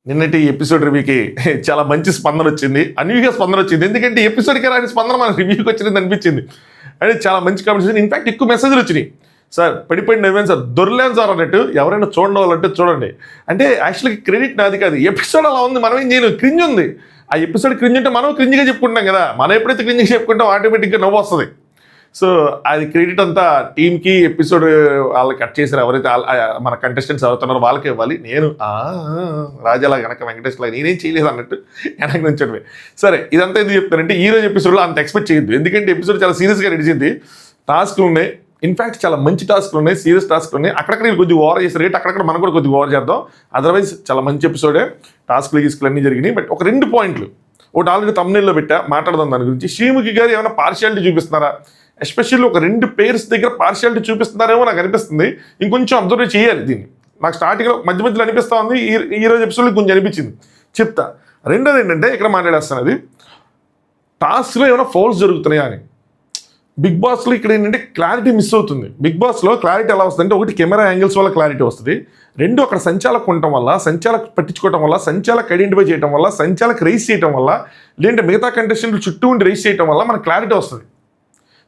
నిన్నటి ఎపిసోడ్ రివ్యూకి చాలా మంచి స్పందన వచ్చింది, అన్యూగా స్పందన వచ్చింది. ఎందుకంటే ఎపిసోడ్కి రాని స్పందన మన రివ్యూకి వచ్చింది అనిపించింది. అంటే చాలా మంచి కామెంట్స్, ఇన్ఫాక్ట్ ఎక్కువ మెసేజ్లు వచ్చినాయి. సార్ పడిపోయిన నవ్వాను సార్, దొరలేను సార్ అన్నట్టు. ఎవరైనా చూడాలంటే చూడండి. అంటే యాక్చువల్గా క్రెడిట్ నాది కాదు, ఎపిసోడ్ అలా ఉంది, మనం ఏం చేయలేము, క్రింజ్ ఉంది. ఆ ఎపిసోడ్ క్రింజ్ అంటే మనం క్రింజ్గా చెప్పుకుంటాం కదా, మనం ఎప్పుడైతే క్రింజ్గా చెప్పుకుంటాం ఆటోమేటిక్గా నవ్వు వస్తుంది. సో అది క్రెడిట్ అంతా టీంకి, ఎపిసోడ్ వాళ్ళు కట్ చేశారు ఎవరైతే మన కంటెస్టెంట్స్ అవుతున్నారో వాళ్ళకే ఇవ్వాలి. నేను రాజాలా వెనక వెంకటేష్లా నేనేం చేయలేదు అన్నట్టు వెనక నుంచడమే. సరే, ఇదంతా ఎందుకు చెప్తానంటే ఈ రోజు ఎపిసోడ్లో అంత ఎక్స్పెక్ట్ చేయొద్దు, ఎందుకంటే ఎపిసోడ్ చాలా సీరియస్గా నడిచింది. టాస్క్లు ఉన్నాయి, ఇన్ఫాక్ట్ చాలా మంచి టాస్క్లు ఉన్నాయి, సీరియస్ టాస్క్లు ఉన్నాయి. అక్కడక్కడ నేను కొద్దిగా ఓవర్ చేశారు రేట్, అక్కడక్కడ మనం కూడా కొద్దిగా ఓవర్ చేద్దాం. అదర్వైజ్ చాలా మంచి ఎపిసోడే, టాస్క్లు అన్నీ జరిగినాయి. బట్ ఒక 2 పాయింట్లు, ఒకటి ఆల్రెడీ తమ్ముళ్ళలో పెట్టా, మాట్లాడదాం దాని గురించి. శ్రీముఖి గారు ఏమైనా పార్షియాలిటీ చూపిస్తున్నారా, ఎస్పెషల్లీ ఒక 2 పేర్స్ దగ్గర పార్షియాలిటీ చూపిస్తున్నారేమో నాకు అనిపిస్తుంది. ఇంకొంచెం అబ్జర్వ్ చేయాలి దీన్ని. నాకు స్టార్టింగ్లో మధ్య మధ్యలో అనిపిస్తూ ఉంది, ఈ రోజు ఎపిసోడ్లో కొంచెం అనిపించింది, చెప్తా. రెండోది ఏంటంటే ఇక్కడ మాట్లాడేస్తాను, అది టాస్క్లో ఏమైనా ఫౌల్స్ జరుగుతున్నాయా అని. బిగ్ బాస్లో ఇక్కడ ఏంటంటే క్లారిటీ మిస్ అవుతుంది. బిగ్ బాస్లో క్లారిటీ ఎలా వస్తుంది అంటే, ఒకటి కెమెరా యాంగిల్స్ వల్ల క్లారిటీ వస్తుంది, 2 అక్కడ సంచాలకు ఉండటం వల్ల, సంచాలకు పట్టించుకోవటం వల్ల, సంచాలకు ఐడెంటిఫై చేయడం వల్ల, సంచాలకు రైస్ చేయడం వల్ల, లేదంటే మిగతా కంటెస్టెంట్లు చుట్టూ ఉండి రైస్ చేయడం వల్ల మనకు క్లారిటీ వస్తుంది.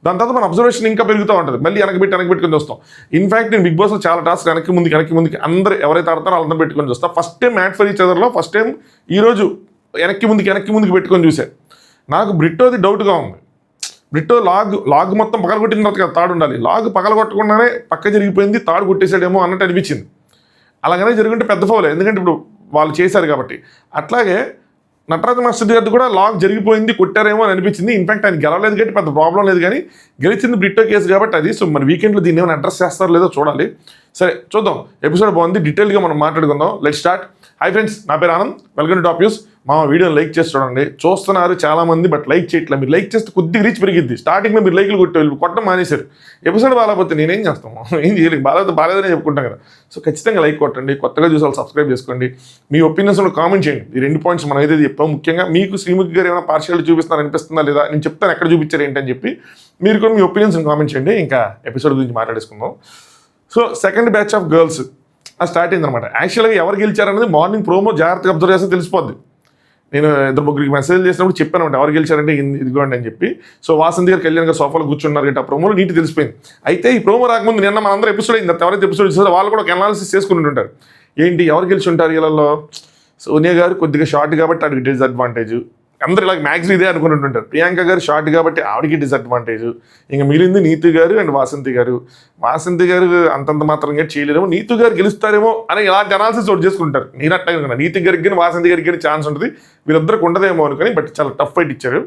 దాని తర్వాత మన అబ్జర్వేషన్ ఇంకా పెరుగుతూ ఉంటుంది, మళ్ళీ వెనక్కి పెట్టుకొని చూస్తాం. ఇన్ఫాక్ట్ నేను బిగ్ బాస్లో చాలా టాస్క్ వెనక్కి ముందుకి అందరూ ఎవరైతే ఆడతారో వాళ్ళందరూ పెట్టుకొని చూస్తాను. First time made for each అదర్లో ఫస్ట్ టైం ఈరోజు వెనక్కి ముందుకు పెట్టుకొని చూశాను. నాకు బ్రిట్టోది డౌట్గా ఉంది. బ్రిట్టో లాగ్ మొత్తం పగలగొట్టిన తర్వాత కదా తాడు ఉండాలి, లాగ్ పగలగొట్టకుండానే పక్క జరిగిపోయింది, తాడు కొట్టేశాడేమో అన్నట్టు అనిపించింది. అలాగనే జరుగుంటే పెద్ద ఫౌల్, ఎందుకంటే ఇప్పుడు వాళ్ళు చేశారు కాబట్టి. అట్లాగే నటరాజ మాస్టర్ గారిది కూడా లాగ్ జరిగిపోయింది, కొట్టారేమో అని అనిపించింది. ఇన్ఫాక్ట్ ఆయన గెలవలేదు కాబట్టి పెద్ద ప్రాబ్లం లేదు, కానీ గెలిచింది బ్రిట్టో కేసు కాబట్టి అది. సో మన వీకెండ్లో దీన్ని ఏమైనా అడ్రస్ చేస్తారో లేదో చూడాలి. సరే చూద్దాం, ఎపిసోడ్ బాగుంది, డీటెయిల్గా మనం మాట్లాడుకుందాం. Let's start. హాయ్ ఫ్రెండ్స్, నా పేరు Anand, welcome to top news. మా వీడియోని లైక్ చేసి చూడండి. చూస్తున్నారు చాలామంది, బట్ లైక్ చేయట్లేదు. మీరు లైక్ చేస్తే కొద్దిగా రీచ్ పెరిగిద్ది. స్టార్టింగ్లో మీరు లైక్లు కొట్టడం మానేశారు. ఎపిసోడ్ బాగాలేకపోతే నేనేం చేస్తాము, ఏం చేయలేదు, బాగాలేదనే చెప్పుకుంటాం కదా. సో ఖచ్చితంగా లైక్ కొట్టండి, కొత్తగా చూసి వాళ్ళు సబ్స్క్రైబ్ చేసుకోండి. మీ ఒపీనియన్స్ కామెంట్ చేయండి. ఈ 2 పాయింట్స్ మనం ఏదైతే చెప్పాం, ముఖ్యంగా మీకు శ్రీముఖి గారు ఏమైనా పార్షియాలిటీ చూపిస్తున్నారు అనిపిస్తుందా లేదా, నేను చెప్తాను ఎక్కడ చూపించారు ఏంటని చెప్పి. మీరు కూడా మీ ఒపీనియన్స్ కామెంట్ చేయండి. ఇంకా ఎపిసోడ్ గురించి మాట్లాడేసుకుందాం. So second batch of girls start అయిందనమాట. యాక్చువల్గా ఎవరు గెలిచారనేది మార్నింగ్ ప్రోమో జాగ్రత్తగా అబ్జర్వ్ చేస్తే తెలిసిపోద్ది. నేను 2-3 మెసేజ్ చేసినప్పుడు చెప్పాను అనమాట, ఎవరు గెలిచారంటే ఇదిగోండి అని చెప్పి. సో వాసంతి గారు, కళ్యాణ్ గారు సోఫాలో కూర్చున్నారు కాబట్టి ఆ ప్రోమోలో నీటి తెలిసిపోయింది. అయితే ఈ ప్రోమో రాకముందు నిన్న మనందరూ ఎపిసోడ్ అయింది, ఎవరైతే ఎపిసోడ్ చేస్తారో వాళ్ళు కూడా ఒక అనాలిసిస్ చేసుకుని ఉంటారు. ఏంటి ఎవరు గెలిచి ఉంటారు వీళ్ళలో. సోనియా గారు కొద్దిగా షార్ట్ కాబట్టి ఆవిడకి డిసడ్వాంటేజ్, అందరూ ఇలా మ్యాక్సిమం ఇదే అనుకుంటుంటారు. ప్రియాంక గారు షార్ట్ కాబట్టి ఆవిడకి డిసడ్వాంటేజ్. ఇంకా మిగిలింది నీతు గారు అండ్ వాసంతి గారు. వాసంతి గారు అంతంత మాత్రంగా చేయలేరేమో, నీతు గారు గెలుస్తారేమో అని ఇలాంటి అనాలిసిస్ ఒకటి చేసుకుంటారు. నేను అట్లా అనుకున్నా, నీతు గారికి కానీ వాసంతి గారికి కానీ ఛాన్స్ ఉంటుంది, వీళ్ళిద్దరికి ఉండదేమో అనుకుని. బట్ చాలా టఫ్ ఫైట్ ఇచ్చారు.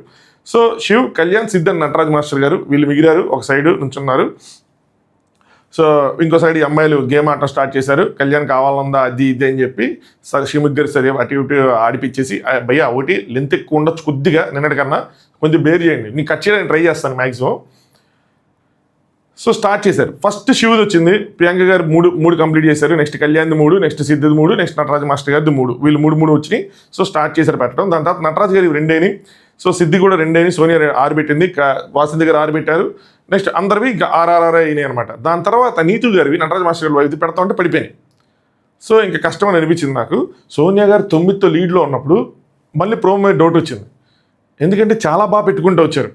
సో శివ్, కళ్యాణ్, సిద్ధన్, నటరాజ్ మాస్టర్ గారు వీళ్ళు మిగిలారు, ఒక సైడ్ నుంచున్నారు. సో ఇంకో సైడ్ ఈ అమ్మాయిలు గేమ్ ఆడటం స్టార్ట్ చేశారు. కళ్యాణ్ కావాలందా అది ఇది అని చెప్పి శ్రీముఖి గారు సరే అటు ఇటు ఆడిపించేసి, భయ్యా ఒకటి లెంత్ ఎక్కువ ఉండొచ్చు కొద్దిగా, నిన్నటికన్నా కొంచెం బేర్ చేయండి, నీకు కట్ చేయడానికి ట్రై చేస్తాను మ్యాక్సిమం. సో స్టార్ట్ చేశారు. ఫస్ట్ శివుది వచ్చింది, ప్రియాంక గారు మూడు కంప్లీట్ చేశారు. నెక్స్ట్ కళ్యాణ్ది 3, నెక్స్ట్ సిద్ధిది 3, నెక్స్ట్ నటరాజ్ మాస్టర్ గారిది 3, వీళ్ళు 3 వచ్చినాయి. సో స్టార్ట్ చేశారు పెట్టడం. దాని తర్వాత నటరాజ్ గారు 2 అయినాయి. సో సిద్ధి కూడా 2 అయినాయి. సోనియా 6 పెట్టింది, వాసంతి గారు 6 పెట్టారు. నెక్స్ట్ అందరివి 6 అయినాయి అనమాట. దాని తర్వాత నీతు గారివి నటరాజ్ మాస్టర్ గారు ఇది పెడతా ఉంటే పడిపోయినాయి. సో ఇంకా కష్టం అని అనిపించింది నాకు. సోనియా గారు 9తో లీడ్లో ఉన్నప్పుడు మళ్ళీ ప్రోమో మీద డౌట్ వచ్చింది, ఎందుకంటే చాలా బాగా పెట్టుకుంటూ వచ్చారు.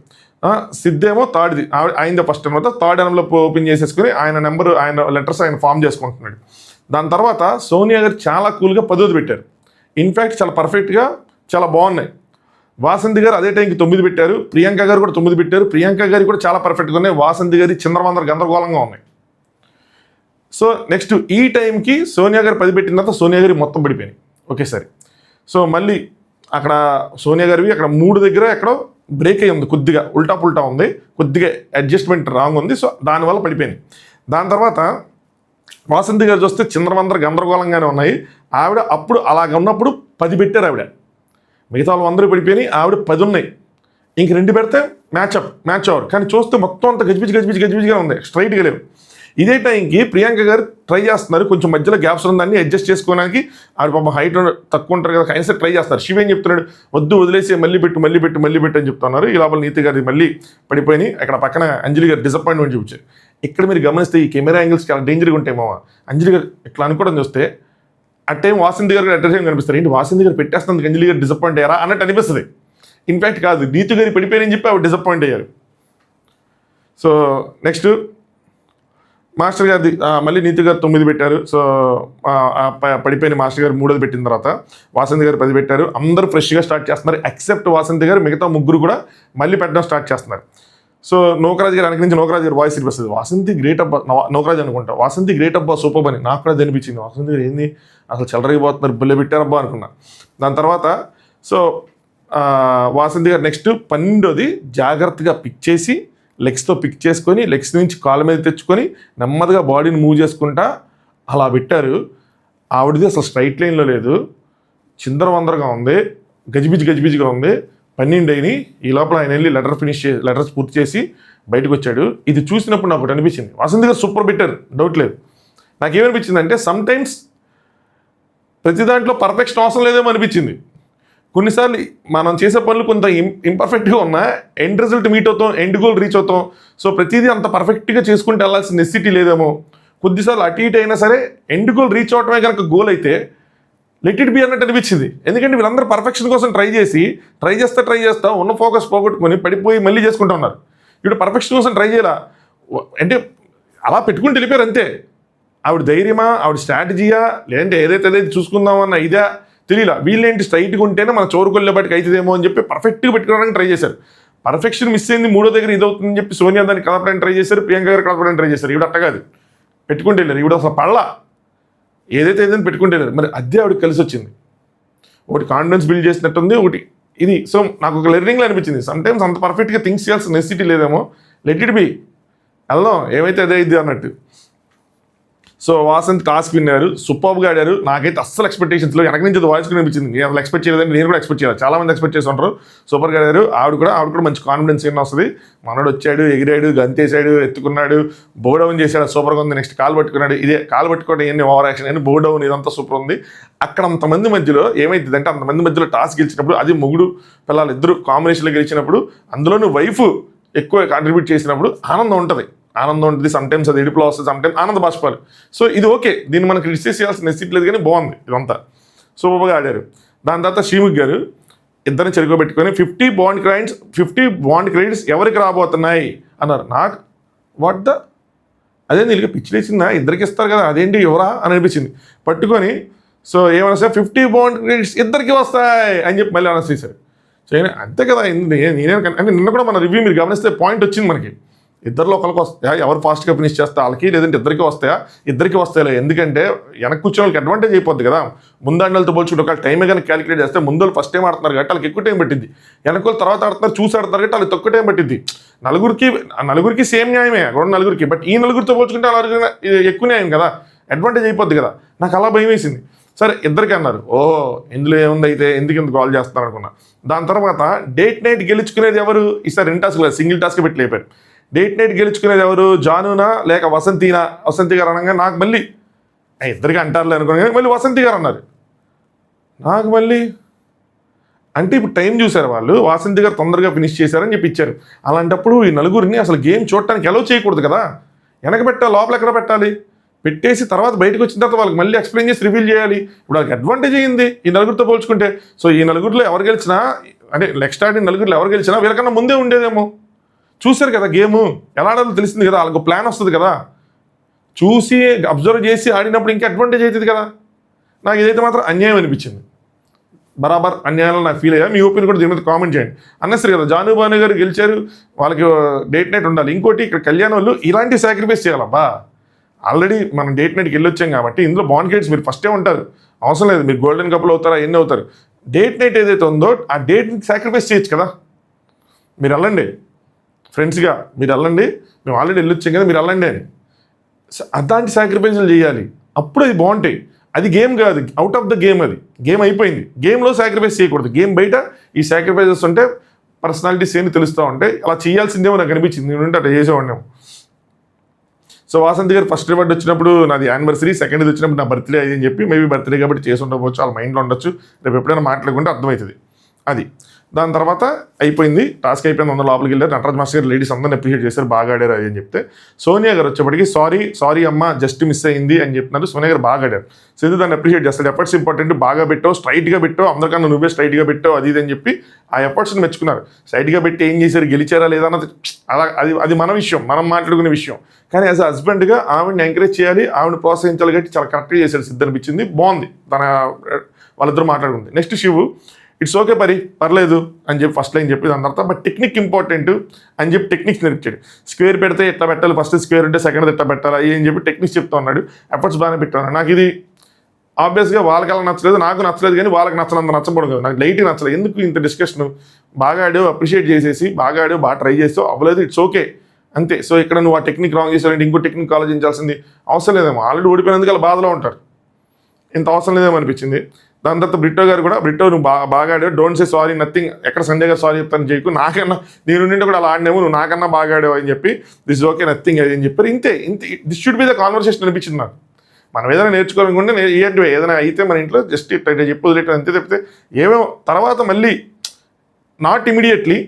సిద్ధేమో థర్డ్ది ఆయనదే ఫస్ట్ అనమాట. థర్డ్ ఎన్వలప్ ఓపెన్ చేసేసుకుని ఆయన నెంబర్, ఆయన లెటర్స్ ఆయన ఫామ్ చేసుకుంటున్నాడు. దాని తర్వాత సోనియా గారు చాలా కూల్గా 10ది పెట్టారు. ఇన్ఫ్యాక్ట్ చాలా పర్ఫెక్ట్గా చాలా బాగున్నాయి. వాసంతి గారు అదే టైంకి 9 పెట్టారు. ప్రియాంక గారు కూడా 9 పెట్టారు. ప్రియాంక గారు కూడా చాలా పర్ఫెక్ట్గా ఉన్నాయి. వాసంతి గారి చిందరవందర గందరగోళంగా ఉన్నాయి. సో నెక్స్ట్ ఈ టైంకి సోనియా గారు 10 పెట్టిన తర్వాత సోనియా గారి మొత్తం పడిపోయినాయి ఒకేసారి. సో మళ్ళీ అక్కడ సోనియా గారివి అక్కడ 3 దగ్గర ఎక్కడో బ్రేక్ అయ్యి ఉంది, కొద్దిగా ఉల్టా ఉంది, కొద్దిగా అడ్జస్ట్మెంట్ రాంగ్ ఉంది. సో దానివల్ల పడిపోయింది. దాని తర్వాత వాసంతి గారు చూస్తే చిందరవందర గందరగోళంగానే ఉన్నాయి. ఆవిడ అప్పుడు అలాగ ఉన్నప్పుడు 10 పెట్టారు ఆవిడ, మిగతా వాళ్ళు అందరూ పడిపోయినాయి, ఆవిడ 10 ఉన్నాయి. ఇంక 2 పెడితే మ్యాచ్ అవర్. కానీ చూస్తే మొత్తం అంతా గజిబిజిగా ఉంది, స్ట్రైట్గా లేవు. ఇదే టైంకి ప్రియాంక గారు ట్రై చేస్తున్నారు, కొంచెం మధ్యలో గ్యాప్స్ ఉందని అడ్జస్ట్ చేసుకోవడానికి. ఆవిడ పాపం హైట్ తక్కువ ఉంటారు కదా, కనీసం ట్రై చేస్తారు. శివ ఏం చెప్తున్నాడు, వదిలేసి మళ్ళీ పెట్టు అని చెప్తున్నారు. ఈ లోపల నీతి గారి మళ్ళీ పడిపోయినాయి. అక్కడ పక్కన అంజలి గారు డిసప్పాయింట్మెంట్ చూపించారు. ఇక్కడ మీరు గమనిస్తే ఈ కెమెరా యాంగిల్స్ చాలా డేంజర్గా ఉంటాయి మామ. అంజలి గారు ఇట్లా అనుకోవడం చూస్తే ఆ టైం వాసంతి గారు అట్రాక్షన్ కనిపిస్తారు. ఏంటి వాసంతి గారు పెట్టేస్తుంది అంజలి గారు డిసప్పాయింట్ అయ్యారా అన్నట్టు అనిపిస్తుంది. ఇన్ఫ్యాక్ట్ కాదు, నీతు గారు పడిపోయారని చెప్పి ఆవిడ డిసప్పాయింట్ అయ్యారు. సో నెక్స్ట్ మాస్టర్ గారిది మళ్ళీ నీతి గారు 9 పెట్టారు. సో పడిపోయిన మాస్టర్ గారు 3ది పెట్టిన తర్వాత వాసంతి గారు 10 పెట్టారు. అందరూ ఫ్రెష్గా స్టార్ట్ చేస్తున్నారు ఎక్సెప్ట్ వాసంతి గారు. మిగతా ముగ్గురు కూడా మళ్ళీ పెట్టడం స్టార్ట్ చేస్తున్నారు. సో నోకరాజ్ గారు వెనక నుంచి నోకరాజ్ గారు వాయిస్ వినిపిస్తుంది, వాసంతి గ్రేట్ అబ్బా, నోకరాజ్ అనుకుంటా, వాసంతి గ్రేట్ అబ్బా సూపర్ అని నాకు కూడా అనిపించింది. వాసంతి గారు ఏంది అసలు చెలరైపోతున్నారు, బుల్లె పెట్టారబ్బా అనుకున్నా. దాని తర్వాత సో వాసంతి గారు నెక్స్ట్ 12ది జాగ్రత్తగా పిక్ చేసి లెగ్స్తో పిక్ చేసుకొని లెగ్స్ నుంచి కాళ్ళ మీద తెచ్చుకొని నెమ్మదిగా బాడీని మూవ్ చేసుకుంటా అలా పెట్టారు. ఆవిడది అసలు స్ట్రైట్ లైన్లో లేదు, చిందరవందరగా ఉంది, గజిబిజిగా ఉంది. 12 అయినాయి. ఈ లోపల ఆయన వెళ్ళి లెటర్స్ పూర్తి చేసి బయటకు వచ్చాడు. ఇది చూసినప్పుడు నాకు ఒకటి అనిపించింది, వాసంతి గారు సూపర్ బెటర్, డౌట్ లేదు. నాకేమనిపించింది అంటే సమ్ టైమ్స్ ప్రతి దాంట్లో పర్ఫెక్షన్ అవసరం లేదేమో అనిపించింది. కొన్నిసార్లు మనం చేసే పనులు కొంత ఇంపర్ఫెక్ట్గా ఉన్నా ఎండ్ రిజల్ట్ మీట్ అవుతాం, ఎండ్ గోల్ రీచ్ అవుతాం. సో ప్రతిదీ అంత పర్ఫెక్ట్గా చేసుకుంటే వెళ్ళాల్సిన నెసిటీ లేదేమో. కొద్దిసార్లు అటు ఇటు అయినా సరే ఎండ్ గోల్ రీచ్ అవటమే కనుక గోల్ అయితే లెట్ ఇట్ బి అన్నట్టు అనిపించింది. ఎందుకంటే వీళ్ళందరూ పర్ఫెక్షన్ కోసం ట్రై చేస్తా ఉన్న ఫోకస్ పోగొట్టుకొని పడిపోయి మళ్ళీ చేసుకుంటూ ఉన్నారు. ఇప్పుడు పర్ఫెక్షన్ కోసం ట్రై చేయాల అంటే అలా పెట్టుకుని వెళ్ళిపోయారు అంతే. ఆవిడ ధైర్యమా, ఆవిడ స్ట్రాటజీయా, లేదంటే ఏదైతే చూసుకుందామన్న ఇదా తెలియలా. వీళ్ళేంటి స్ట్రైట్గా ఉంటేనే మన చోరుకొల్లే బయటకు అవుతుందేమో అని చెప్పి పర్ఫెక్ట్గా పెట్టుకోవడానికి ట్రై చేశారు. పర్ఫెక్షన్ మిస్ అయింది, 3వ దగ్గర ఇదవుతుందని చెప్పి సోనియా దాన్ని కలపడానికి ట్రై చేశారు, ప్రియాంక గారు కలపడానికి ట్రై చేశారు. ఈవిడ అట్టగాదు, పెట్టుకుంటే వెళ్ళారు. ఈవిడ అసలు పళ్ళ ఏదైతే పెట్టుకుంటే వెళ్ళారు. మరి అదే ఆవిడకి కలిసి వచ్చింది. ఒకటి కాన్ఫిడెన్స్ బిల్డ్ చేసినట్టుంది, ఒకటి ఇది. సో నాకు ఒక లెర్నింగ్లో అనిపించింది, సమ్టైమ్స్ అంత పర్ఫెక్ట్గా థింక్స్ చేయాల్సిన నెసిటీ లేదేమో, లెట్ ఇట్ బి, వెళ్దాం ఏమైతే అదే ఇది అన్నట్టు. సో వాసంత్ టాస్క్ విన్నారు, సూపర్గా ఆడారు. నాకైతే అస్సలు ఎక్స్పెక్టేషన్స్లో వెనక నుంచి వాయిస్ కూడా అనిపించింది, నేను అసలు ఎక్స్పెక్ట్ చేయలేదని నేను కూడా ఎక్స్పెక్ట్ చేయాలి. చాలా మంది ఎక్స్పెక్ట్ చేసి ఉంటారు. సూపర్గా ఆడారు. ఆవిడ కూడా మంచి కాన్ఫిడెన్స్ ఏమైనా వస్తుంది. మనోడు వచ్చాడు, ఎగిరాడు, గంతేసాడు, ఎత్తుకున్నాడు, బోడౌన్ చేశాడు, సూపర్గా ఉంది. నెక్స్ట్ కాలు పట్టుకున్నాడు, ఇదే కాలు పట్టుకోవడం ఏంటి ఓవర్ యాక్షన్ అని బోడౌన్, ఇదంతా సూపర్ ఉంది. అక్కడ అంతమంది మధ్యలో ఏమైతుందంటే అంతమంది మధ్యలో టాస్క్ గెలిచినప్పుడు, అది మొగుడు పిల్లలు ఇద్దరు కాంబినేషన్లో గెలిచినప్పుడు, అందులోనూ వైఫ్ ఎక్కువ కాంట్రిబ్యూట్ చేసినప్పుడు ఆనందం ఉంటుంది. సమ్టైమ్స్ అది ఏడుపులో వస్తుంది, సమ్టైమ్స్ ఆనంద బాష్పాలు. సో ఇది ఓకే, దీన్ని మనం క్రిటిసైజ్ చేయాల్సిన నెసిటీ లేదు, కానీ బాగుంది ఇదంతా. సూపర్గా ఆడారు. దాని తర్వాత శ్రీముఖ్ గారు ఇద్దరిని చెరుకోబెట్టుకొని 50 బాండ్ క్రెడిట్స్ ఎవరికి రాబోతున్నాయి అన్నారు. నాకు అదేంటి వీళ్ళకి పిచ్చిలేసిందా, ఇద్దరికి ఇస్తారు కదా, అదేంటి ఎవరా అని అనిపించింది. పట్టుకొని సో ఏమన్నా సార్ 50 బాండ్ క్రెడిట్స్ ఇద్దరికి వస్తాయి అని చెప్పి మళ్ళీ అనౌన్స్ చేశారు. సో అంతే కదా, నేనే అంటే నిన్న కూడా మన రివ్యూ మీరు గమనిస్తే పాయింట్ వచ్చింది మనకి, ఇద్దరిలో ఒకరికి వస్తాయా, ఎవరు ఫాస్ట్గా ఫినిష్ చేస్తే వాళ్ళకి, లేదంటే ఇద్దరికి వస్తాయా, ఇద్దరికి వస్తాయిలే. ఎందుకంటే వెనక్కి కూర్చొని వాళ్ళకి అడ్వాంటేజ్ అయిపోద్ది కదా. ముందండలతో పోల్చుకుంటే ఒకవేళ టైమే కానీ క్యాలిక్యులేట్ చేస్తే ముందు వాళ్ళు ఫస్ట్ టైం ఆడుతున్నారు కాబట్టి వాళ్ళకి ఎక్కువ టైం పట్టింది, వెనకాల తర్వాత ఆడుతున్నారు చూసి ఆడుతున్నారు కాబట్టి వాళ్ళకి తక్కువ టైం పట్టింది. నలుగురికి సేమ్ న్యాయమే, రెండు నలుగురికి. బట్ ఈ నలుగురితో పోల్చుకుంటే వాళ్ళకి ఎక్కువ న్యాయం కదా, అడ్వాంటేజ్ అయిపోద్ది కదా. నాకు అలా భయం వేసింది. సరే ఇద్దరికి అన్నారు, ఓహో ఇందులో ఏముంది అయితే ఎందుకు ఇంత కాల్ చేస్తున్నారు అనుకున్నా. దాని తర్వాత డేట్ నైట్ గెలుచుకునేది ఎవరు, ఈసారి 2 టాస్క్ లేదు, సింగిల్ టాస్క్ పెట్టి లేపారు. డేట్ నైట్ గెలుచుకునేది ఎవరు, జానునా లేక వసంతి గారు అనగా నాకు మళ్ళీ ఇద్దరికి అంటారులే అనుకున్నా, మళ్ళీ వసంతి గారు అన్నారు. నాకు మళ్ళీ అంటే ఇప్పుడు టైం చూశారు వాళ్ళు, వాసంతి గారు తొందరగా ఫినిష్ చేశారని చెప్పి ఇచ్చారు. అలాంటప్పుడు ఈ నలుగురిని అసలు గేమ్ చూడటానికి ఎలా చేయకూడదు కదా, వెనక పెట్టాలి, లోపల ఎక్కడ పెట్టాలి, పెట్టేసి తర్వాత బయటకు వచ్చిన తర్వాత వాళ్ళకి మళ్ళీ ఎక్స్ప్లెయిన్ చేసి రివీల్ చేయాలి. ఇప్పుడు వాళ్ళకి అడ్వాంటేజ్ అయ్యింది ఈ నలుగురితో పోల్చుకుంటే. సో ఈ నలుగురిలో ఎవరు గెలిచినా, అంటే నెక్స్ట్ ఆడిన నలుగురిలో ఎవరు గెలిచినా వీళ్ళకన్నా ముందే ఉండేదేమో. చూశారు కదా గేము ఎలా ఆడాలో తెలిసింది కదా, వాళ్ళకు ప్లాన్ వస్తుంది కదా, చూసి అబ్జర్వ్ చేసి ఆడినప్పుడు ఇంకా అడ్వాంటేజ్ అవుతుంది కదా. నాకు ఇదైతే మాత్రం అన్యాయం అనిపించింది, బరాబర్ అన్యాయంలో నాకు ఫీల్ అయ్యా. మీ ఒపీనియన్ కూడా దీని మీద కామెంట్ చేయండి. అన్నసరి కదా జాను భాను గారు గెలిచారు, వాళ్ళకి డేట్ నైట్ ఉండాలి. ఇంకోటి ఇక్కడ కళ్యాణ్ వాళ్ళు ఇలాంటి సాక్రిఫైస్ చేయాలబ్బా. ఆల్రెడీ మనం డేట్ నైట్కి వెళ్ళొచ్చాం కాబట్టి ఇందులో బాండ్ క్రెడిట్స్ మీరు ఫస్టే ఉంటారు, అవసరం లేదు మీరు గోల్డెన్ కప్లు అవుతారా ఎన్ని అవుతారు. డేట్ నైట్ ఏదైతే ఉందో ఆ డేట్ని సాక్రిఫైస్ చేయొచ్చు కదా. మీరు వెళ్ళండి ఫ్రెండ్స్గా, మీరు వెళ్ళండి, మేము ఆల్రెడీ వెళ్ళొచ్చాం కదా మీరు వెళ్ళండి అని అలాంటి సాక్రిఫైస్లు చేయాలి, అప్పుడు అది బాగుంటాయి. అది గేమ్ కాదు, అవుట్ ఆఫ్ ద గేమ్, అది గేమ్ అయిపోయింది. గేమ్లో సాక్రిఫైస్ చేయకూడదు, గేమ్ బయట ఈ సాక్రిఫైసెస్ ఉంటే పర్సనాలిటీస్ ఏంటి తెలుస్తూ ఉంటాయి. అలా చేయాల్సిందేమో నాకు అనిపించింది, నేను అట్లా చేసేవాడినేమో. సో వాసంతి గారు ఫస్ట్ రివార్డ్ వచ్చినప్పుడు నాది యానివర్సరీ, సెకండ్ ఇది వచ్చినప్పుడు నా బర్త్డే అని చెప్పి మేబీ బర్త్డే కాబట్టి చేసి ఉండవచ్చు, వాళ్ళ మైండ్లో ఉండొచ్చు, రేపు ఎప్పుడైనా మాట్లాడుకుంటే అర్థమవుతుంది. అది. దాని తర్వాత అయిపోయింది, టాస్క్ అయిపోయింది, అందరూ లోపలికి వెళ్ళారు. నటరాజ్ మాస్టర్ గారు లేడీస్ అందరిని అప్రిషియేట్ చేశారు, బాగా ఆడారు అది అని చెప్తే సోనియా గారు వచ్చేప్పటికి సారీ అమ్మ జస్ట్ మిస్ అయింది అని చెప్తున్నారు. సోనియా గారు బాగా ఆడారు. సిద్ధు దాన్ని అప్రిషియేట్ చేస్తాడు. ఎఫర్ట్స్ ఇంపార్టెంట్, బాగా పెట్టావు, స్ట్రైట్గా పెట్టావు, అందరికన్నా నువ్వే స్ట్రైట్గా పెట్టావు అది ఇది అని చెప్పి ఆ ఎఫర్ట్స్ని మెచ్చుకున్నారు. స్ట్రైట్గా పెట్టి ఏం చేశారు, గెలిచారా లేదా అన్నది అలా అది మన విషయం, మనం మాట్లాడుకునే విషయం. కానీ యాజ్ అ హస్బెండ్గా ఆవిడని ఎంకరేజ్ చేయాలి, ఆవిడని ప్రోత్సహించాలి కాబట్టి చాలా కరెక్ట్గా చేశాడు సిద్ధు అనిపించింది. బాగుంది వాళ్ళిద్దరూ మాట్లాడుకుంది. నెక్స్ట్ శివు ఇట్స్ ఓకే పర్లేదు అని చెప్పి ఫస్ట్ లైన్ చెప్పి దాని తర్వాత బట్ టెక్నిక్ ఇంపార్టెంట్ అని చెప్పి టెక్నిక్స్ నేర్చాడు. స్క్వేర్ పెడితే ఎట్లా పెట్టాలి, ఫస్ట్ స్క్వేర్ ఉంటే సెకండ్ ఎట్లా పెట్టాలి అని చెప్పి టెక్నిక్స్ చెప్తా ఉన్నాడు. ఎఫర్ట్స్ బాగానే పెట్టాను. నాకు ఇది ఆబ్వియస్గా వాళ్ళకి అలా నచ్చలేదు, నాకు నచ్చలేదు, కానీ వాళ్ళకి నచ్చనంత నచ్చబడదు కదా, నాకు లైట్గా నచ్చలేదు. ఎందుకు ఇంత డిస్కషన్, బాగా ఆడు అప్రిషియేట్ చేసేసి బాగా ఆడు బాగా ట్రై చేస్తావు, అవ్వలేదు ఇట్స్ ఓకే అంతే. సో ఇక్కడ నువ్వు ఆ టెక్నిక్ రాంగ్ చేసావంటే ఇంకో టెక్నిక్ ఆలోచించాల్సింది అవసరం లేదేమో, ఆల్రెడీ ఓడిపోయినందుకు అలా బాధలో ఉంటారు, ఇంత అవసరం లేదేమో అనిపించింది. దాని తర్వాత బ్రిట్టో గారు కూడా నువ్వు బాగా ఆడావు, డోంట్ సే సారీ నథింగ్, ఎక్కడ సంజయ్ గారు సారీ చెప్తాను చేయకు, నాకన్నా నేను నుండి కూడా అలా ఆడినావు, నువ్వు నాకన్నా బాగా ఆడావు అని చెప్పి దిస్ ఓకే నథింగ్ అది అని చెప్పారు. ఇంతే this should be the conversation అనిపించింది నాకు. మనం ఏదైనా నేర్చుకోవాలనుకుంటే ఏంటి ఏదైనా అయితే మన ఇంట్లో జస్ట్ ఇట్లా చెప్పు వదిలేట అంతే తప్పితే ఏమో తర్వాత మళ్ళీ not immediately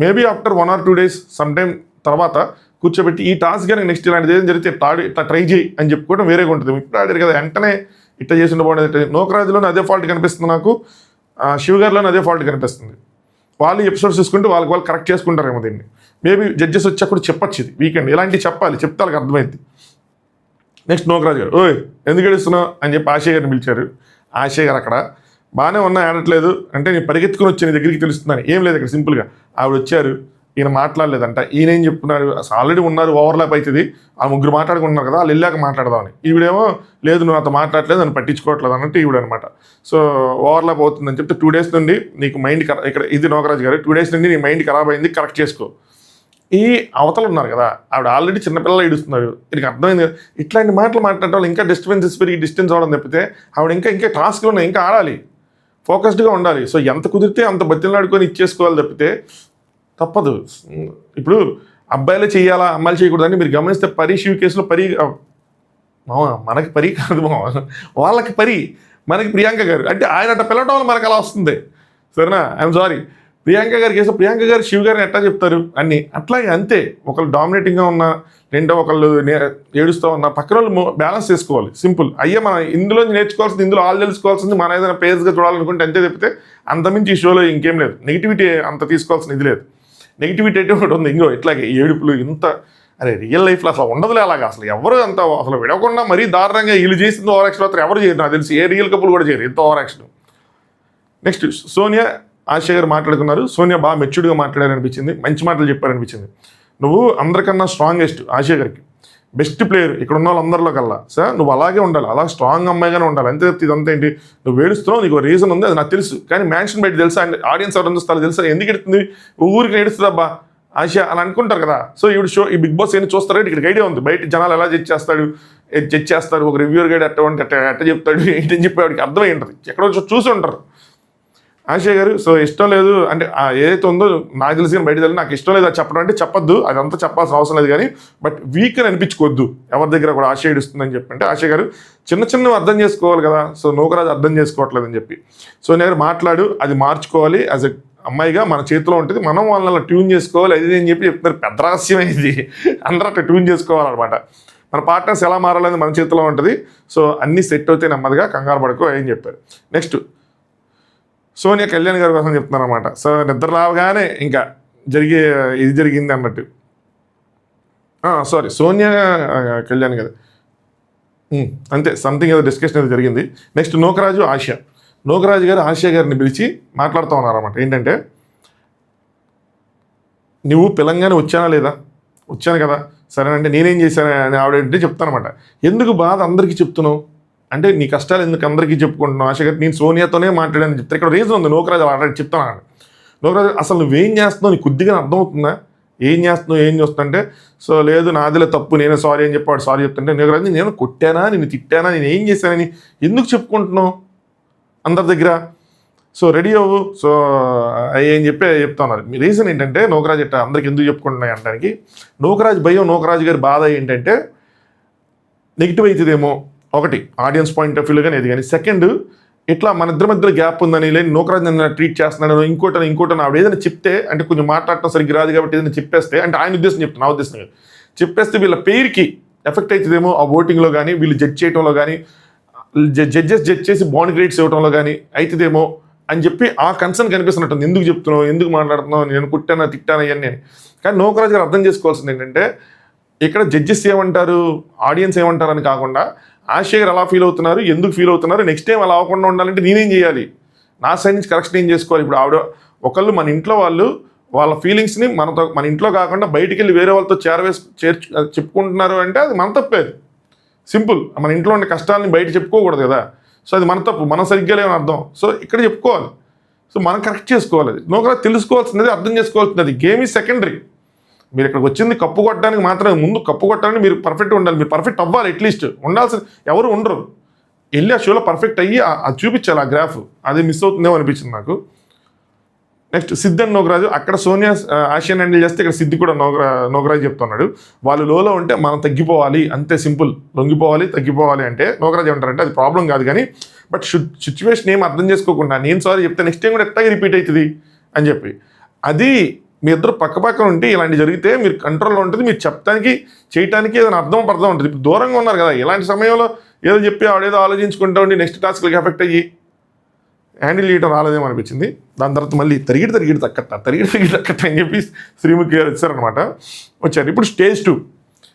maybe after 1 or 2 days some time తర్వాత కూర్చోబెట్టి ఈ టాస్క్ కానీ నెక్స్ట్ ఇలాంటిది ఏదైనా జరిగితే ఇట్లా ట్రై చేయి అని చెప్పుకోవడం వేరేగా ఉంటుంది. ఇప్పుడు ఆడారు కదా వెంటనే ఇట్లా చేసి ఉండబోయేది. నోకరాజులోనే అదే ఫాల్ట్ కనిపిస్తుంది నాకు, శివ గారిలోనే అదే ఫాల్ట్ కనిపిస్తుంది. వాళ్ళు ఎపిసోడ్స్ చూసుకుంటే వాళ్ళు కరెక్ట్ చేసుకుంటారేమో దీన్ని. మేబీ జడ్జెస్ వచ్చి అక్కడ చెప్పచ్చు ఇది వీకెండ్ ఇలాంటివి చెప్పాలి, చెప్తే వాళ్ళకి అర్థమైంది. నెక్స్ట్ నోకరాజు గారు ఓయ్ ఎందుకు ఏడుస్తున్నావు అని చెప్పి ఆశయ్ గారిని పిలిచారు. ఆశయ్ గారు అక్కడ బాగానే ఉన్నా ఆడట్లేదు అంటే నేను పరిగెత్తుకుని వచ్చి నీ దగ్గరికి తెలుస్తుందని. ఏం లేదు ఇక్కడ సింపుల్గా ఆవిడ వచ్చారు, ఈయన మాట్లాడలేదంట, ఈయన ఏం చెప్తున్నారు అసలు ఆల్రెడీ ఉన్నారు ఓవర్లాప్ అవుతుంది, ఆ ముగ్గురు మాట్లాడుకుంటున్నారు కదా వాళ్ళు వెళ్ళాక మాట్లాడదామని. ఈవిడేమో లేదు నువ్వు నాతో మాట్లాడలేదు నన్ను పట్టించుకోవట్లేదు అన్నట్టు ఈవిడ అనమాట. సో ఓవర్లాప్ అవుతుందని చెప్తే 2 days నుండి నీకు మైండ్ ఇక్కడ ఇది నోకరాజు గారు 2 days నుండి నీ మైండ్ ఖరాబ్ అయింది, కరెక్ట్ చేసుకో. ఈ అవతలు ఉన్నారు కదా ఆవిడ ఆల్రెడీ చిన్నపిల్లలు ఏడుస్తున్నారు, వీరికి అర్థమైంది కదా ఇట్లాంటి మాటలు మాట్లాడటం వల్ల ఇంకా డిస్టర్బెన్సెస్ పెరిగి డిస్టెన్స్ అవడం తప్పితే ఆవిడ ఇంకా టాస్క్లో ఉన్నాయి, ఇంకా ఆడాలి, ఫోకస్డ్గా ఉండాలి. సో ఎంత కుదిరితే అంత బతిలాడుకొని ఇచ్చేసుకోవాలి తప్పితే తప్పదు. ఇప్పుడు అబ్బాయిలే చేయాలా అమ్మాయిలు చేయకూడదని మీరు గమనిస్తే పరి శివ కేసులో మనకి పరి కాదు వాళ్ళకి పరి, మనకి ప్రియాంక గారు అంటే ఆయన అట్ట పిల్లటం వల్ల మనకు అలా వస్తుంది. సరేనా, ఐఎమ్ సారీ. ప్రియాంక గారి కేసు ప్రియాంక గారు శివ గారిని ఎట్లా చెప్తారు అన్నీ అట్లాగే అంతే. ఒకళ్ళు డామినేటింగ్గా ఉన్నా రెండో ఒకళ్ళు ఏడుస్తూ ఉన్నా పక్కన వాళ్ళు బ్యాలెన్స్ చేసుకోవాలి, సింపుల్. అయ్యే మనం ఇందులో నేర్చుకోవాల్సింది, ఇందులో వాళ్ళు తెలుసుకోవాల్సింది, మనం ఏదైనా పేర్స్గా చూడాలనుకుంటే అంతే తప్పితే అంతమించి ఈ షోలో ఇంకేం లేదు. నెగిటివిటీ అంత తీసుకోవాల్సిన ఇది లేదు. నెగిటివిటీ అయితే ఒకటి ఉంది, ఇంకో ఇట్లాగే ఏడుపులు ఇంత అరే రియల్ లైఫ్లో అసలు ఉండదులే అలాగా. అసలు ఎవరు అంత అసలు విడవకుండా మరీ దారుణంగా వీళ్ళు చేసింది ఓవర్ యాక్షన్ మాత్రం ఎవరు చేయరు, నాకు తెలిసి ఏ రియల్ కపుల్ కూడా చేయరు ఇంత ఓవర్ యాక్షన్. నెక్స్ట్ సోనియా ఆశయ్ గారు మాట్లాడుకున్నారు. సోనియా బాగా మెచ్యూర్డ్గా మాట్లాడారనిపించింది, మంచి మాటలు చెప్పారనిపించింది. నువ్వు అందరికన్నా స్ట్రాంగెస్ట్, ఆశయ్ గారికి బెస్ట్ ప్లేయర్ ఇక్కడ ఉన్న వాళ్ళందరిలో కల్లా. సార్ నువ్వు అలాగే ఉండాలి, అలా స్ట్రాంగ్ అమ్మాయిగానే ఉండాలి అంతే. ఇదంతా ఏంటి నువ్వు ఏడుస్తున్నావు, నీకు రీజన్ ఉంది అది నాకు తెలుసు, కానీ మ్యాన్షన్ బయట తెలుసా అండ్ ఆడియన్స్ ఎవరు చూస్తారు తెలుసా, ఎందుకు ఎడుతుంది ఊరికి ఏడుస్తుంది అబ్బా ఆశ అలా అనుకుంటారు కదా. సో ఇప్పుడు షో ఈ బిగ్ బాస్ ఏం చూస్తారంటే ఇక్కడ ఐడియా ఉంది, బయట జనాలు ఎలా జడ్జ్ చేస్తారు, ఒక రివ్యూర్ గైడ్ ఎట్ట చెప్తాడు ఏంటని చెప్పి వాడికి అర్థమై ఉంటుంది, ఎక్కడో చూసి ఉంటారు ఆశయ్ గారు. సో ఇష్టం లేదు అంటే ఏదైతే ఉందో నాకు తెలిసి బయట తెలియదు, నాకు ఇష్టం లేదు అది చెప్పడం అంటే చెప్పొద్దు, అదంతా చెప్పాల్సిన అవసరం లేదు, కానీ బట్ వీక్ అని అనిపించుకోవద్దు ఎవరి దగ్గర కూడా ఆశయ్ ఏడుస్తుందని చెప్పి. అంటే ఆశయ్ గారు చిన్నవి అర్థం చేసుకోవాలి కదా, సో నోకరాజు అర్థం చేసుకోవట్లేదు అని చెప్పి. సో నేను మాట్లాడు అది మార్చుకోవాలి, యాజ్ ఎ అమ్మాయిగా మన చేతిలో ఉంటుంది, మనం వాళ్ళని అలా ట్యూన్ చేసుకోవాలి అది అని చెప్పి చెప్తున్నారు. పెద్ద రహస్యం ఇది, అందరూ అట్లా ట్యూన్ చేసుకోవాలన్నమాట. మన పార్ట్నర్స్ ఎలా మారాలని మన చేతిలో ఉంటుంది. సో అన్నీ సెట్ అవుతాయి, నెమ్మదిగా కంగారు పడుకో అని చెప్పారు. నెక్స్ట్ సోనియా కళ్యాణ్ గారి కోసం చెప్తున్నారు అనమాట. సో నిద్ర రావగానే ఇంకా ఇది జరిగింది అన్నట్టు. సారీ సోనియా కళ్యాణ్ గారు అంతే సంథింగ్ ఏదో డిస్కషన్ ఏదో జరిగింది. నెక్స్ట్ నోకరాజు గారు ఆశయ్ గారిని పిలిచి మాట్లాడుతూ ఉన్నారన్నమాట. ఏంటంటే నువ్వు పిలంగానే వచ్చానా లేదా, వచ్చాను కదా సరేనంటే నేనేం చేశాను అని ఆవిడంటే చెప్తానమాట. ఎందుకు బాధ అందరికీ చెప్తున్నావు అంటే నీ కష్టాలు ఎందుకు అందరికీ చెప్పుకుంటున్నావు ఆశ గారు, నేను సోనియాతోనే మాట్లాడానని చెప్తాను. ఇక్కడ రీజన్ ఉంది, నోకరాజు ఆల్రెడీ చెప్తాను. నోకరాజు అసలు నువ్వేం చేస్తున్నావు నీకు కొద్దిగా అర్థమవుతుందా, ఏం చేస్తుంటే సో లేదు నాదిలే తప్పు నేనే సారీ అని చెప్పి వాడు సారీ చెప్తుంటే నోకరాజు నేను కొట్టానా నేను తిట్టానా నేను ఏం చేశానని ఎందుకు చెప్పుకుంటున్నావు అందరి దగ్గర, సో రెడీ అవ్వు సో ఏం చెప్తా ఉన్నారు. మీ రీజన్ ఏంటంటే నోకరాజు ఇట్లా అందరికి ఎందుకు చెప్పుకుంటున్నాయి అనడానికి నోకరాజు భయం, నోకరాజు గారి బాధ ఏంటంటే నెగిటివ్ అవుతుందేమో ఒకటి ఆడియన్స్ పాయింట్ ఆఫ్ వ్యూలో కానీ ఇది కానీ. సెకండ్ ఇట్లా మన ఇద్దరి మధ్యలో గ్యాప్ ఉందని, లేదు నూకరాజ్ నన్ను ట్రీట్ చేస్తున్నాడు, ఇంకోటని ఆవిడ ఏదైనా చెప్తే, అంటే కొంచెం మాట్లాడటం సరిగ్గా రాదు కాబట్టి ఏదైనా చెప్పేస్తే, అంటే ఆయన ఉద్దేశం చెప్తాను, నా ఉద్దేశం కాదు, చెప్పేస్తే వీళ్ళ పేరుకి ఎఫెక్ట్ అవుతుందేమో ఆ ఓటింగ్లో కానీ, వీళ్ళు జడ్జ్ చేయడంలో కానీ, జడ్జెస్ జడ్జ్ చేసి బాండ్ గ్రేడ్స్ ఇవ్వడంలో కానీ అవుతుందేమో అని చెప్పి ఆ కన్సర్న్ కనిపిస్తున్నట్టుంది. ఎందుకు చెప్తున్నావు, ఎందుకు మాట్లాడుతున్నావు, నేను కుట్టానా తిట్టానా ఇవన్నీ. కానీ నూకరాజ్ గారు అర్థం చేసుకోవాల్సింది ఏంటంటే, ఇక్కడ జడ్జెస్ ఏమంటారు, ఆడియన్స్ ఏమంటారు అని కాకుండా, ఆశయ గారు ఎలా ఫీల్ అవుతున్నారు, ఎందుకు ఫీల్ అవుతున్నారు, నెక్స్ట్ టైం అలా అవ్వకుండా ఉండాలంటే నేనేం చేయాలి, నా సైడ్ నుంచి కరెక్షన్ ఏం చేసుకోవాలి. ఇప్పుడు ఆవిడ ఒకళ్ళు మన ఇంట్లో వాళ్ళు వాళ్ళ ఫీలింగ్స్ని మన ఇంట్లో కాకుండా బయటికి వెళ్ళి వేరే వాళ్ళతో చెప్పుకుంటున్నారు అంటే అది మన తప్పేది. సింపుల్. మన ఇంట్లో ఉండే కష్టాలని బయట చెప్పుకోకూడదు కదా. సో అది మన తప్పు, మనం సరిగ్గా లేవని అర్థం. సో ఇక్కడ చెప్పుకోవాలి. సో మనం కరెక్ట్ చేసుకోవాలి. అది నూకరాజ్ తెలుసుకోవాల్సింది, అర్థం చేసుకోవాల్సింది. Game is secondary. మీరు ఇక్కడికి వచ్చింది కప్పు కొట్టడానికి మాత్రమే. ముందు కప్పు కొట్టాలని మీరు పర్ఫెక్ట్ ఉండాలి, మీరు పర్ఫెక్ట్ అవ్వాలి. అట్లీస్ట్ ఉండాల్సిన ఎవరు ఉండరు. వెళ్ళి ఆ షోలో పర్ఫెక్ట్ అయ్యి అది చూపించాలి, ఆ గ్రాఫ్. అది మిస్ అవుతుందేమో అనిపించింది నాకు. Next Sid and Nookaraju. అక్కడ సోనియా ఆసియన్ హ్యాండిల్ చేస్తే ఇక్కడ సిద్ధి కూడా నూకరాజు చెప్తున్నాడు, వాళ్ళు లోలో ఉంటే మనం తగ్గిపోవాలి, అంతే సింపుల్. లొంగిపోవాలి, తగ్గిపోవాలి అంటే నూకరాజు ఏమంటారంటే అది ప్రాబ్లం కాదు కానీ, బట్ సిచ్యువేషన్ ఏం అర్థం చేసుకోకుండా నేను సారీ చెప్తే నెక్స్ట్ టైం కూడా ఎట్లాగే రిపీట్ అవుతుంది అని చెప్పి, అది మీ ఇద్దరు పక్కపక్కన ఉంటే ఇలాంటి జరిగితే మీరు కంట్రోల్లో ఉంటుంది. మీరు చెప్పడానికి చేయడానికి ఏదైనా అర్థం ఉంటుంది. ఇప్పుడు దూరంగా ఉన్నారు కదా, ఇలాంటి సమయంలో ఏదో చెప్పి ఆవిడేదో ఆలోచించుకుంటూ ఉండి నెక్స్ట్ టాస్క్లకి ఎఫెక్ట్ అయ్యి హ్యాండిల్ చేయడం రాలేదేమో అనిపించింది. దాని తర్వాత మళ్ళీ తరిగిడి తక్కట్ట అని చెప్పి శ్రీముఖి గారు వచ్చారనమాట. వచ్చారు. ఇప్పుడు స్టేజ్ 2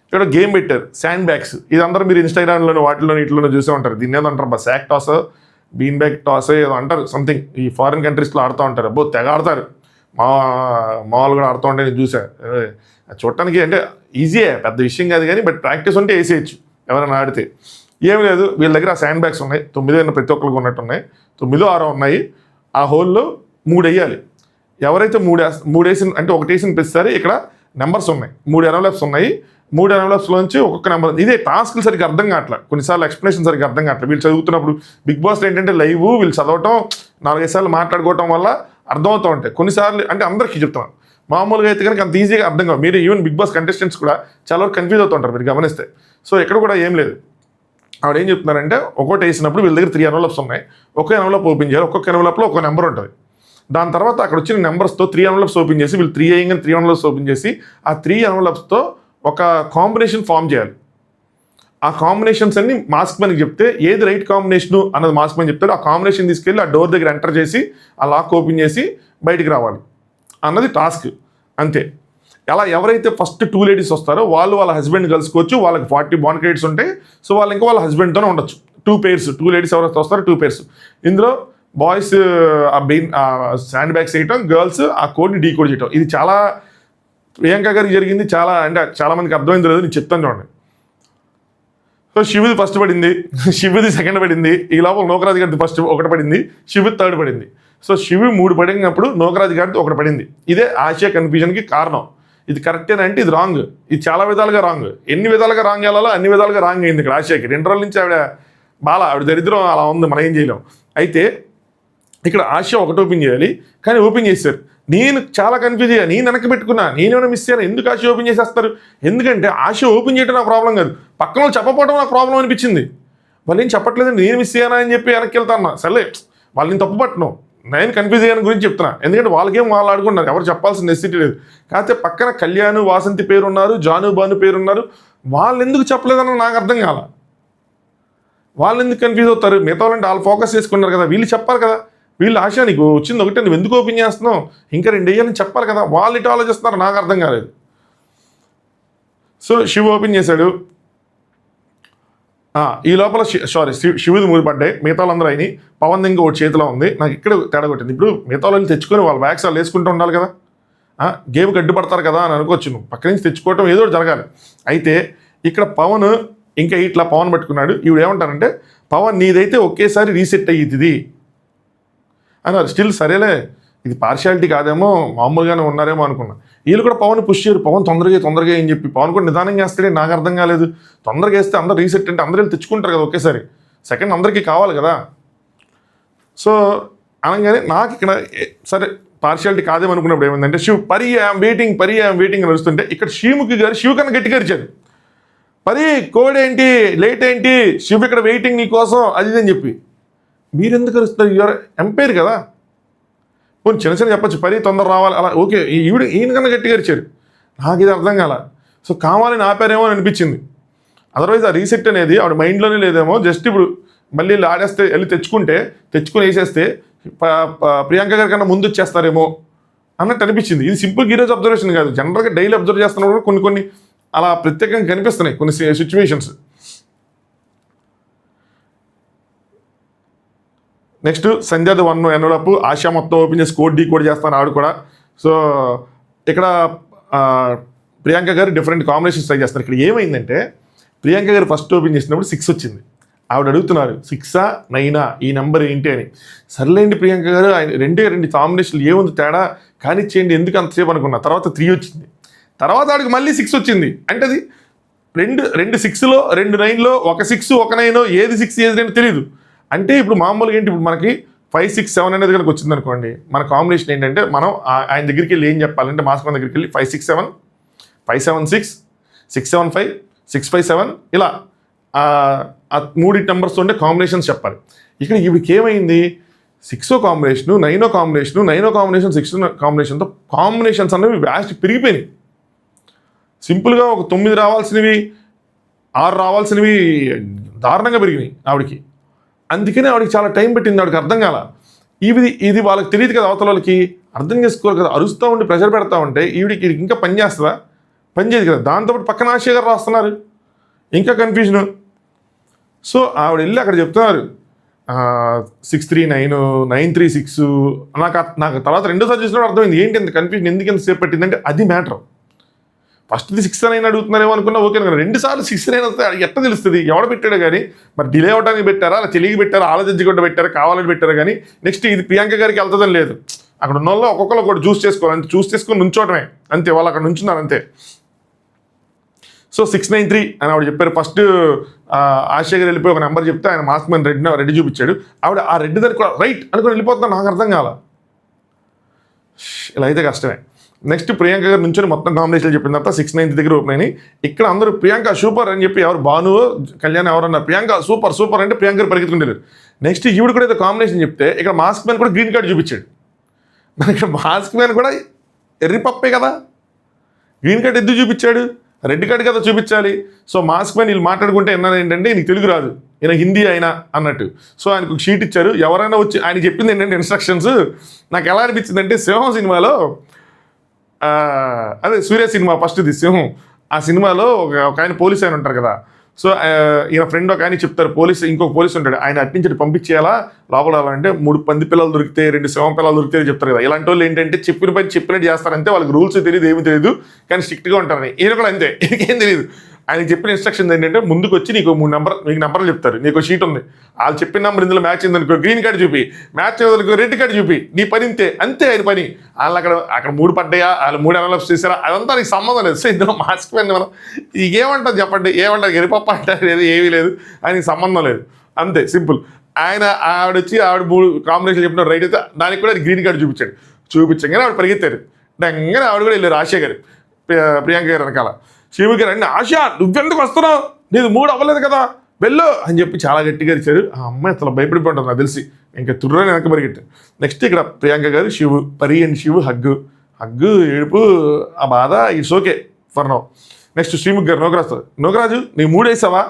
ఇక్కడ గేమ్ పెట్టారు, శాండ్ బ్యాగ్స్. ఇది అందరూ మీరు ఇన్స్టాగ్రామ్లోనే వాటిలోనే ఇట్లోనే చూసే ఉంటారు. దీన్ని ఏదో అంటారు sack toss, bean bag toss ఏదో అంటారు సంథింగ్. ఈ ఫారిన్ కంట్రీస్లో ఆడుతూ ఉంటారు. అబ్బో తెగ ఆడతారు. మామూలు కూడా ఆడుతూ ఉంటే నేను చూసా. చూడటానికి అంటే ఈజీయే, పెద్ద విషయం కాదు కానీ, బట్ ప్రాక్టీస్ ఉంటే వేసేయచ్చు ఎవరైనా ఆడితే. ఏం లేదు, వీళ్ళ దగ్గర ఆ శాండ్ బ్యాగ్స్ ఉన్నాయి. 9 ప్రతి ఒక్కరికి ఉన్నట్టు ఉన్నాయి. 9 6 ఉన్నాయి. ఆ హోల్లో 3 వేయాలి. ఎవరైతే 3 వేసిన అంటే ఒకటి వేసిన ప్రతిసారి ఇక్కడ నెంబర్స్ ఉన్నాయి. 3 ఎన్వలప్స్ ఉన్నాయి. 3 ఎన్వలప్స్లోంచి ఒక్కొక్క నెంబర్. ఇదే టాస్క్లు సరిగ్గా అర్థం కావట్లేదు. కొన్నిసార్లు ఎక్స్ప్లెనేషన్ సరిగ్గా అర్థం కావట్లేదు. వీళ్ళు చదువుతున్నప్పుడు బిగ్ బాస్లో ఏంటంటే లైవ్ వీళ్ళు చదవటం 4-5 సార్లు మాట్లాడుకోవటం వల్ల అర్థమవుతూ ఉంటాయి. కొన్నిసార్లు అంటే అందరికీ చెప్తాను, మామూలుగా అయితే కనుక అంత ఈజీగా అర్థం కావు. మీరు ఈవెన్ బిగ్ బాస్ కంటెస్టెంట్స్ కూడా చాలా వరకు కన్ఫ్యూజ్ అవుతూ ఉంటారు మీరు గమనిస్తే. సో ఇక్కడ కూడా ఏం లేదు. ఆవిడ ఏం చెప్తున్నారంటే ఒకటి వేసినప్పుడు వీళ్ళ దగ్గర 3 ఎన్వలప్స్ ఉన్నాయి. ఒక్క ఎన్వలప్ ఓపెన్ చేయాలి. ఒక్కొక్క ఎన్వలప్లో ఒక నెంబర్ ఉంటుంది. దాని తర్వాత అక్కడ వచ్చిన నెంబర్స్తో 3 ఎన్వలప్స్ ఓపెన్ చేసి, వీళ్ళు 3 వేయంగానే 3 ఎన్వలప్స్ ఓపెన్ చేసి ఆ 3 ఎన్వలప్స్తో ఒక కాంబినేషన్ ఫామ్ చేయాలి. ఆ కాంబినేషన్స్ అన్ని మాస్క్ మ్యాన్కి చెప్తే ఏది రైట్ కాంబినేషను అన్నది మాస్క్ మ్యాన్ చెప్తాడు. ఆ కాంబినేషన్ తీసుకెళ్ళి ఆ డోర్ దగ్గర ఎంటర్ చేసి ఆ లాక్ ఓపెన్ చేసి బయటికి రావాలి అన్నది టాస్క్. అంతే. అలా ఎవరైతే ఫస్ట్ 2 లేడీస్ వస్తారో వాళ్ళు వాళ్ళ హస్బెండ్ కలుసుకోవచ్చు. వాళ్ళకి 40 బాండ్ క్రెడిట్స్ ఉంటాయి. సో వాళ్ళు ఇంకా వాళ్ళ హస్బెండ్తోనే ఉండొచ్చు. 2 pairs, 2 లేడీస్ ఎవరైతే వస్తారో 2 pairs. ఇందులో బాయ్స్ ఆ శాండ్ బ్యాగ్స్ వేయటం, గర్ల్స్ ఆ కోడ్ని డీకోడ్ చేయటం. ఇది చాలా ప్రియాంక గారికి జరిగింది. చాలా అంటే చాలా మందికి అర్థమైంది లేదు, నేను చెప్తాను చూడండి. సో శివుది ఫస్ట్ పడింది, శివుది సెకండ్ పడింది. ఈ లోపల నూకరాజ్ గారిది ఫస్ట్ 1 పడింది, శివుది 3rd పడింది. సో శివు 3 పడినప్పుడు నూకరాజ్ గారిది 1 పడింది. ఇదే ఆసియా కన్ఫ్యూజన్కి కారణం. ఇది కరెక్టేనా అంటే ఇది రాంగ్. ఇది చాలా విధాలుగా రాంగ్. ఎన్ని విధాలుగా రాంగ్ వెళ్ళాలో అన్ని విధాలుగా రాంగ్ అయింది ఇక్కడ ఆసియాకి. 2 రోజుల నుంచి ఆవిడ దరిద్రం అలా ఉంది, మనం ఏం చేయలేం. అయితే ఇక్కడ ఆసియా 1 ఓపెన్ చేయాలి, కానీ ఓపెన్ చేశారు. నేను చాలా కన్ఫ్యూజ్ అయ్యా. నేను వెనక్కి పెట్టుకున్నా, నేనేమైనా మిస్ అయ్యాను. ఎందుకు ఆసియా ఓపెన్ చేసేస్తారు? ఎందుకంటే ఆసియా ఓపెన్ చేయడం నాకు ప్రాబ్లం కాదు, పక్కన వాళ్ళు చెప్పకపోవడం నాకు ప్రాబ్లం అనిపించింది. వాళ్ళు ఏం చెప్పట్లేదండి, నేను మిస్ అయ్యానా అని చెప్పి వెనక్కి వెళ్తాను. సరే వాళ్ళు నేను తప్పు పట్టను, నేను కన్ఫ్యూజ్ అయ్యాను గురించి చెప్తున్నా. ఎందుకంటే వాళ్ళకేం వాళ్ళు ఆడుకున్నారు, ఎవరు చెప్పాల్సిన నెసిటీ లేదు. కాకపోతే పక్కన కళ్యాణ్, వాసంతి పేరున్నారు, జాను బాను పేరున్నారు. వాళ్ళు ఎందుకు చెప్పలేదన్న నాకు అర్థం కాల. వాళ్ళు ఎందుకు కన్ఫ్యూజ్ అవుతారు? మిగతా వాళ్ళంటే వాళ్ళు ఫోకస్ చేసుకున్నారు కదా, వీళ్ళు చెప్పాలి కదా. వీళ్ళు ఆశ నీకు వచ్చింది ఒకటే, నువ్వు ఎందుకు ఓపెన్ చేస్తున్నావు, ఇంకా 2 వేయాలని చెప్పాలి కదా. వాళ్ళు ఇటు ఆలోచిస్తున్నారు, నాకు అర్థం కాలేదు. సో శివ ఓపెన్ చేశాడు. ఈ లోపల శివుది 3 పడ్డాయి, మిగతా వాళ్ళందరూ అయినాయి. పవన్ ఇంకా ఒకటి చేతిలో ఉంది. నాకు ఇక్కడ తేడా కొట్టింది. ఇప్పుడు మిగతా వాళ్ళు తెచ్చుకొని వాళ్ళ బ్యాగ్స్ వాళ్ళు వేసుకుంటూ ఉండాలి కదా, గేమ్కి అడ్డుపడతారు కదా అని అనుకోవచ్చు. నువ్వు పక్క నుంచి తెచ్చుకోవటం ఏదో జరగాలి. అయితే ఇక్కడ పవన్ ఇంకా ఇట్లా పవన్ పట్టుకున్నాడు. ఇవి ఏమంటారంటే, పవన్ నీదైతే ఒకేసారి రీసెట్ అయ్యిద్ది అన్నారు. స్టిల్ సరేలే, ఇది పార్షియాలిటీ కాదేమో, మామూలుగానే ఉన్నారేమో అనుకున్నా. వీళ్ళు కూడా పవన్ పుష్ చేయరు. పవన్ తొందరగా అని చెప్పి పవన్ కూడా నిదానంగా వేస్తాడే, నాకు అర్థం కాలేదు. తొందరగా వేస్తే అందరూ రీసెట్ అంటే అందరూ వెళ్ళి తెచ్చుకుంటారు కదా ఒకేసారి. సెకండ్ అందరికీ కావాలి కదా. సో అనగానే నాకు ఇక్కడ సరే పార్షియాలిటీ కాదేమో అనుకున్నప్పుడు ఏమైందంటే, పరి ఐఎమ్ వెయిటింగ్ అని వస్తుంటే ఇక్కడ శ్రీముఖి గారు శివ కన్నా గట్టిగా అరిచారు. పరి కోడ్ ఏంటి, లేట్ ఏంటి, శివ ఇక్కడ వెయిటింగ్ నీ కోసం అది అని చెప్పి. మీరెందుకు అరుస్తారు? యూఆర్ ఎంపైర్ కదా. పోనీ చిన్న చిన్న చెప్పచ్చు, పని తొందర రావాలి అలా ఓకే. ఈయనకన్నా గట్టిగా అరిచారు. నాకు ఇది అర్థం కాల. సో కావాలని ఆపారేమో అని అనిపించింది. అదర్వైజ్ ఆ రీసెట్ అనేది ఆవిడ మైండ్లోనే లేదేమో. జస్ట్ ఇప్పుడు మళ్ళీ ఆడేస్తే వెళ్ళి తెచ్చుకొని వేసేస్తే ప్రియాంక గారి కన్నా ముందు వచ్చేస్తారేమో అన్నట్టు అనిపించింది. ఇది సింపుల్గా ఈరోజు అబ్జర్వేషన్ కాదు, జనరల్గా డైలీ అబ్జర్వ్ చేస్తున్నప్పుడు కూడా కొన్ని అలా ప్రత్యేకంగా కనిపిస్తున్నాయి కొన్ని సిచ్యువేషన్స్. నెక్స్ట్ సంధ్యాది 1 ఎన్వలప్ ఆశా మొత్తం ఓపెన్ చేసి కోడ్ చేస్తాను ఆవిడ కూడా. సో ఇక్కడ ప్రియాంక గారు డిఫరెంట్ కాంబినేషన్స్ ట్రై చేస్తారు. ఇక్కడ ఏమైందంటే ప్రియాంక గారు ఫస్ట్ ఓపెన్ చేసినప్పుడు 6 వచ్చింది. ఆవిడ అడుగుతున్నారు 6ఆ 9ఆ ఈ నెంబర్ ఏంటి అని. సర్లేండి ప్రియాంక గారు, ఆయన రెండు కాంబినేషన్లు ఏముంది తేడా కానిచ్చేయండి ఎందుకు అంతసేపు అనుకున్నా. తర్వాత 3 వచ్చింది. తర్వాత ఆవిడకి మళ్ళీ 6 వచ్చింది. అంటే అది రెండు 6లో 2 9లో ఒక 6 ఒక 9 ఏది 6 ఏది 9 తెలియదు. అంటే ఇప్పుడు మామూలుగా ఏంటి, ఇప్పుడు మనకి 5 6 7 అనేది కనుక వచ్చింది అనుకోండి, మన కాంబినేషన్ ఏంటంటే మనం ఆయన దగ్గరికి వెళ్ళి ఏం చెప్పాలంటే మాస్క్ మన దగ్గరికి వెళ్ళి 5 6 7 5 7 6 6 7 5 6 5 7 ఇలా ఆ 3 నెంబర్స్ ఉండే కాంబినేషన్స్ చెప్పాలి. ఇక్కడ వీడికి ఏమైంది, 6 కాంబినేషను 9 కాంబినేషను 9 కాంబినేషన్ 6 కాంబినేషన్తో కాంబినేషన్స్ అనేవి వ్యాస్ట్ పెరిగిపోయినాయి. సింపుల్గా ఒక 9 రావాల్సినవి 6 రావాల్సినవి దారుణంగా పెరిగినాయి ఆవిడకి. అందుకనే ఆవిడకి చాలా టైం పెట్టింది, ఆవిడకి అర్థం కాల. ఇది వాళ్ళకి తెలియదు కదా, అవతల వాళ్ళకి అర్థం చేసుకోరు కదా. అరుస్తూ ఉండి ప్రెషర్ పెడతా ఉంటే ఈవిడికి ఇంకా పని చేస్తుందా? పని చేయదు కదా. దాంతోపాటు పక్కన ఆశయ గారు రాస్తున్నారు, ఇంకా కన్ఫ్యూజన్. సో ఆవిడ వెళ్ళి అక్కడ చెప్తున్నారు 6 3 9 9 3 6. నాకు తర్వాత రెండోసారి చూసినప్పుడు అర్థమైంది ఏంటి ఎంత కన్ఫ్యూజన్, ఎందుకు ఎంత సేపు పట్టిందంటే అది మ్యాటర్. ఫస్ట్ది 6 9 అడుగుతున్నారేమో అనుకున్నా, ఓకే కదా. 2 సార్లు 6 9 వస్తే ఎట్లా తెలుస్తుంది ఎవడ పెట్టాడు కానీ. మరి డిలే అవడానికి పెట్టారా, అలా తెలియకి పెట్టారా, ఆలోచించకుండా పెట్టారా, కావాలని పెట్టారా కానీ. నెక్స్ట్ ఇది ప్రియాంక గారికి వెళ్తుందని లేదు. అక్కడ ఉన్న వాళ్ళు ఒక్కొక్కరు ఒకటి చూస్ చేసుకోవాలి, అంతే. చూస్ చేసుకొని నుంచోవటమే అంతే. వాళ్ళు అక్కడ నుంచున్నారు అంతే. సో 6 9 3 అని ఆవిడ చెప్పారు. ఫస్ట్ ఆశయ గారు వెళ్ళిపోయి ఒక నెంబర్ చెప్తే ఆయన మాస్క్ మ్యాన్ రెడ్ చూపించాడు. ఆవిడ ఆ రెడ్ దానికి కూడా రైట్ అనుకుని వెళ్ళిపోతున్నా, నాకు అర్థం కాల. ఇలా అయితే కష్టమే. నెక్స్ట్ ప్రియాంక గారు నుంచి మొత్తం కాంబినేషన్ చెప్పిన తర్వాత 6 9 దగ్గర ఓపెన్ అయినాయి. ఇక్కడ అందరూ ప్రియాంక సూపర్ అని చెప్పి ఎవరు భాను కళ్యాణ్ ఎవరన్నారు ప్రియాంక సూపర్ సూపర్ అంటే ప్రియాంక గారు పరిగెత్తుకుంటారు. నెక్స్ట్ ఈవిడ కూడా ఏదో కాంబినేషన్ చెప్తే ఇక్కడ మాస్క్ మ్యాన్ కూడా గ్రీన్ కార్డ్ చూపించాడు. మనకి ఇక్కడ మాస్క్ మ్యాన్ కూడా ఎర్రి పప్పే కదా, గ్రీన్ కార్డ్ ఎందుకు చూపించాడు, రెడ్ కార్డ్ కదా చూపించాలి. సో మాస్క్ మ్యాన్ వీళ్ళు మాట్లాడుకుంటే ఎన్న ఏంటంటే నీకు తెలుగు రాదు, ఈయన హిందీ అయినా అన్నట్టు. సో ఆయనకు ఒక షీట్ ఇచ్చారు. ఎవరైనా వచ్చి ఆయన చెప్పింది ఏంటంటే ఇన్స్ట్రక్షన్స్ నాకు ఎలా అనిపించింది అంటే సింహం సినిమాలో, అదే సూర్య సినిమా ఫస్ట్ది సింహం, ఆ సినిమాలో ఒక ఆయన పోలీస్ ఆయన ఉంటారు కదా. సో ఈయన ఫ్రెండ్ ఒక ఆయన చెప్తారు, ఇంకొక పోలీస్ ఉంటాడు, ఆయన అట్నుంచి పంపించేయాలా లోపల అంటే 3 పంది పిల్లలు దొరికితే 2 సింహం పిల్లలు దొరికితే చెప్తారు కదా. ఇలాంటి వాళ్ళు ఏంటంటే చెప్పిన పని చెప్పినట్టు చేస్తారంటే వాళ్ళకి రూల్స్ తెలియదు ఏమీ తెలియదు కానీ స్ట్రిక్ట్గా ఉంటారని. ఈయన కూడా అంతే, ఈయనకేం తెలియదు. ఆయన చెప్పిన ఇన్స్ట్రక్షన్ ఏంటంటే ముందుకు వచ్చి మీకు మీకు నెంబర్లు చెప్తారు, నీకు షీట్ ఉంది, వాళ్ళు చెప్పిన నెంబర్ ఇందులో మ్యాచ్ అయిందనుకో గ్రీన్ కార్డ్ చూపి, మ్యాచ్ అయ్యేందుకు రెడ్ కార్డ్ చూపి, నీ పని అంతే ఆయన పని. వాళ్ళు అక్కడ 3 పడ్డాయా, వాళ్ళు 3 ఎన్వలప్స్ చేశారా అదంతా నీకు సంబంధం లేదు. సో ఇందులో మార్క్స్ పైన మనం ఏమంటారు చెప్పండి, ఏమంటారు ఎరిపప్ప అంటారు లేదు, ఏమీ లేదు, ఆయనకి సంబంధం లేదు, అంతే సింపుల్. ఆవిడ 3 కాంబినేషన్ చెప్పిన రైట్ అయితే దానికి కూడా గ్రీన్ కార్డ్ చూపించగానే ఆవిడ పరిగెత్తారు. డంగానే ఆవిడ కూడా వెళ్ళారు ఆశయ గారు ప్రియాంక గారు వెనకాల. శివ గారు అండి ఆశ నువ్వెందుకు వస్తున్నావు, నీది 3 అవ్వలేదు కదా వెళ్ళు అని చెప్పి చాలా గట్టిగా ఇచ్చారు. ఆ అమ్మాయి అసలు భయపడిపోయి ఉంటుంది నాకు తెలిసి, ఇంకా తుర్రని వెనక పరిగెట్టారు. నెక్స్ట్ ఇక్కడ ప్రియాంక గారు పరి అండ్ శివు హగ్గు ఏడుపు ఆ బాధ it's okay for now. Next Srimukh garu Nokaraju నీ 3 వేసావా,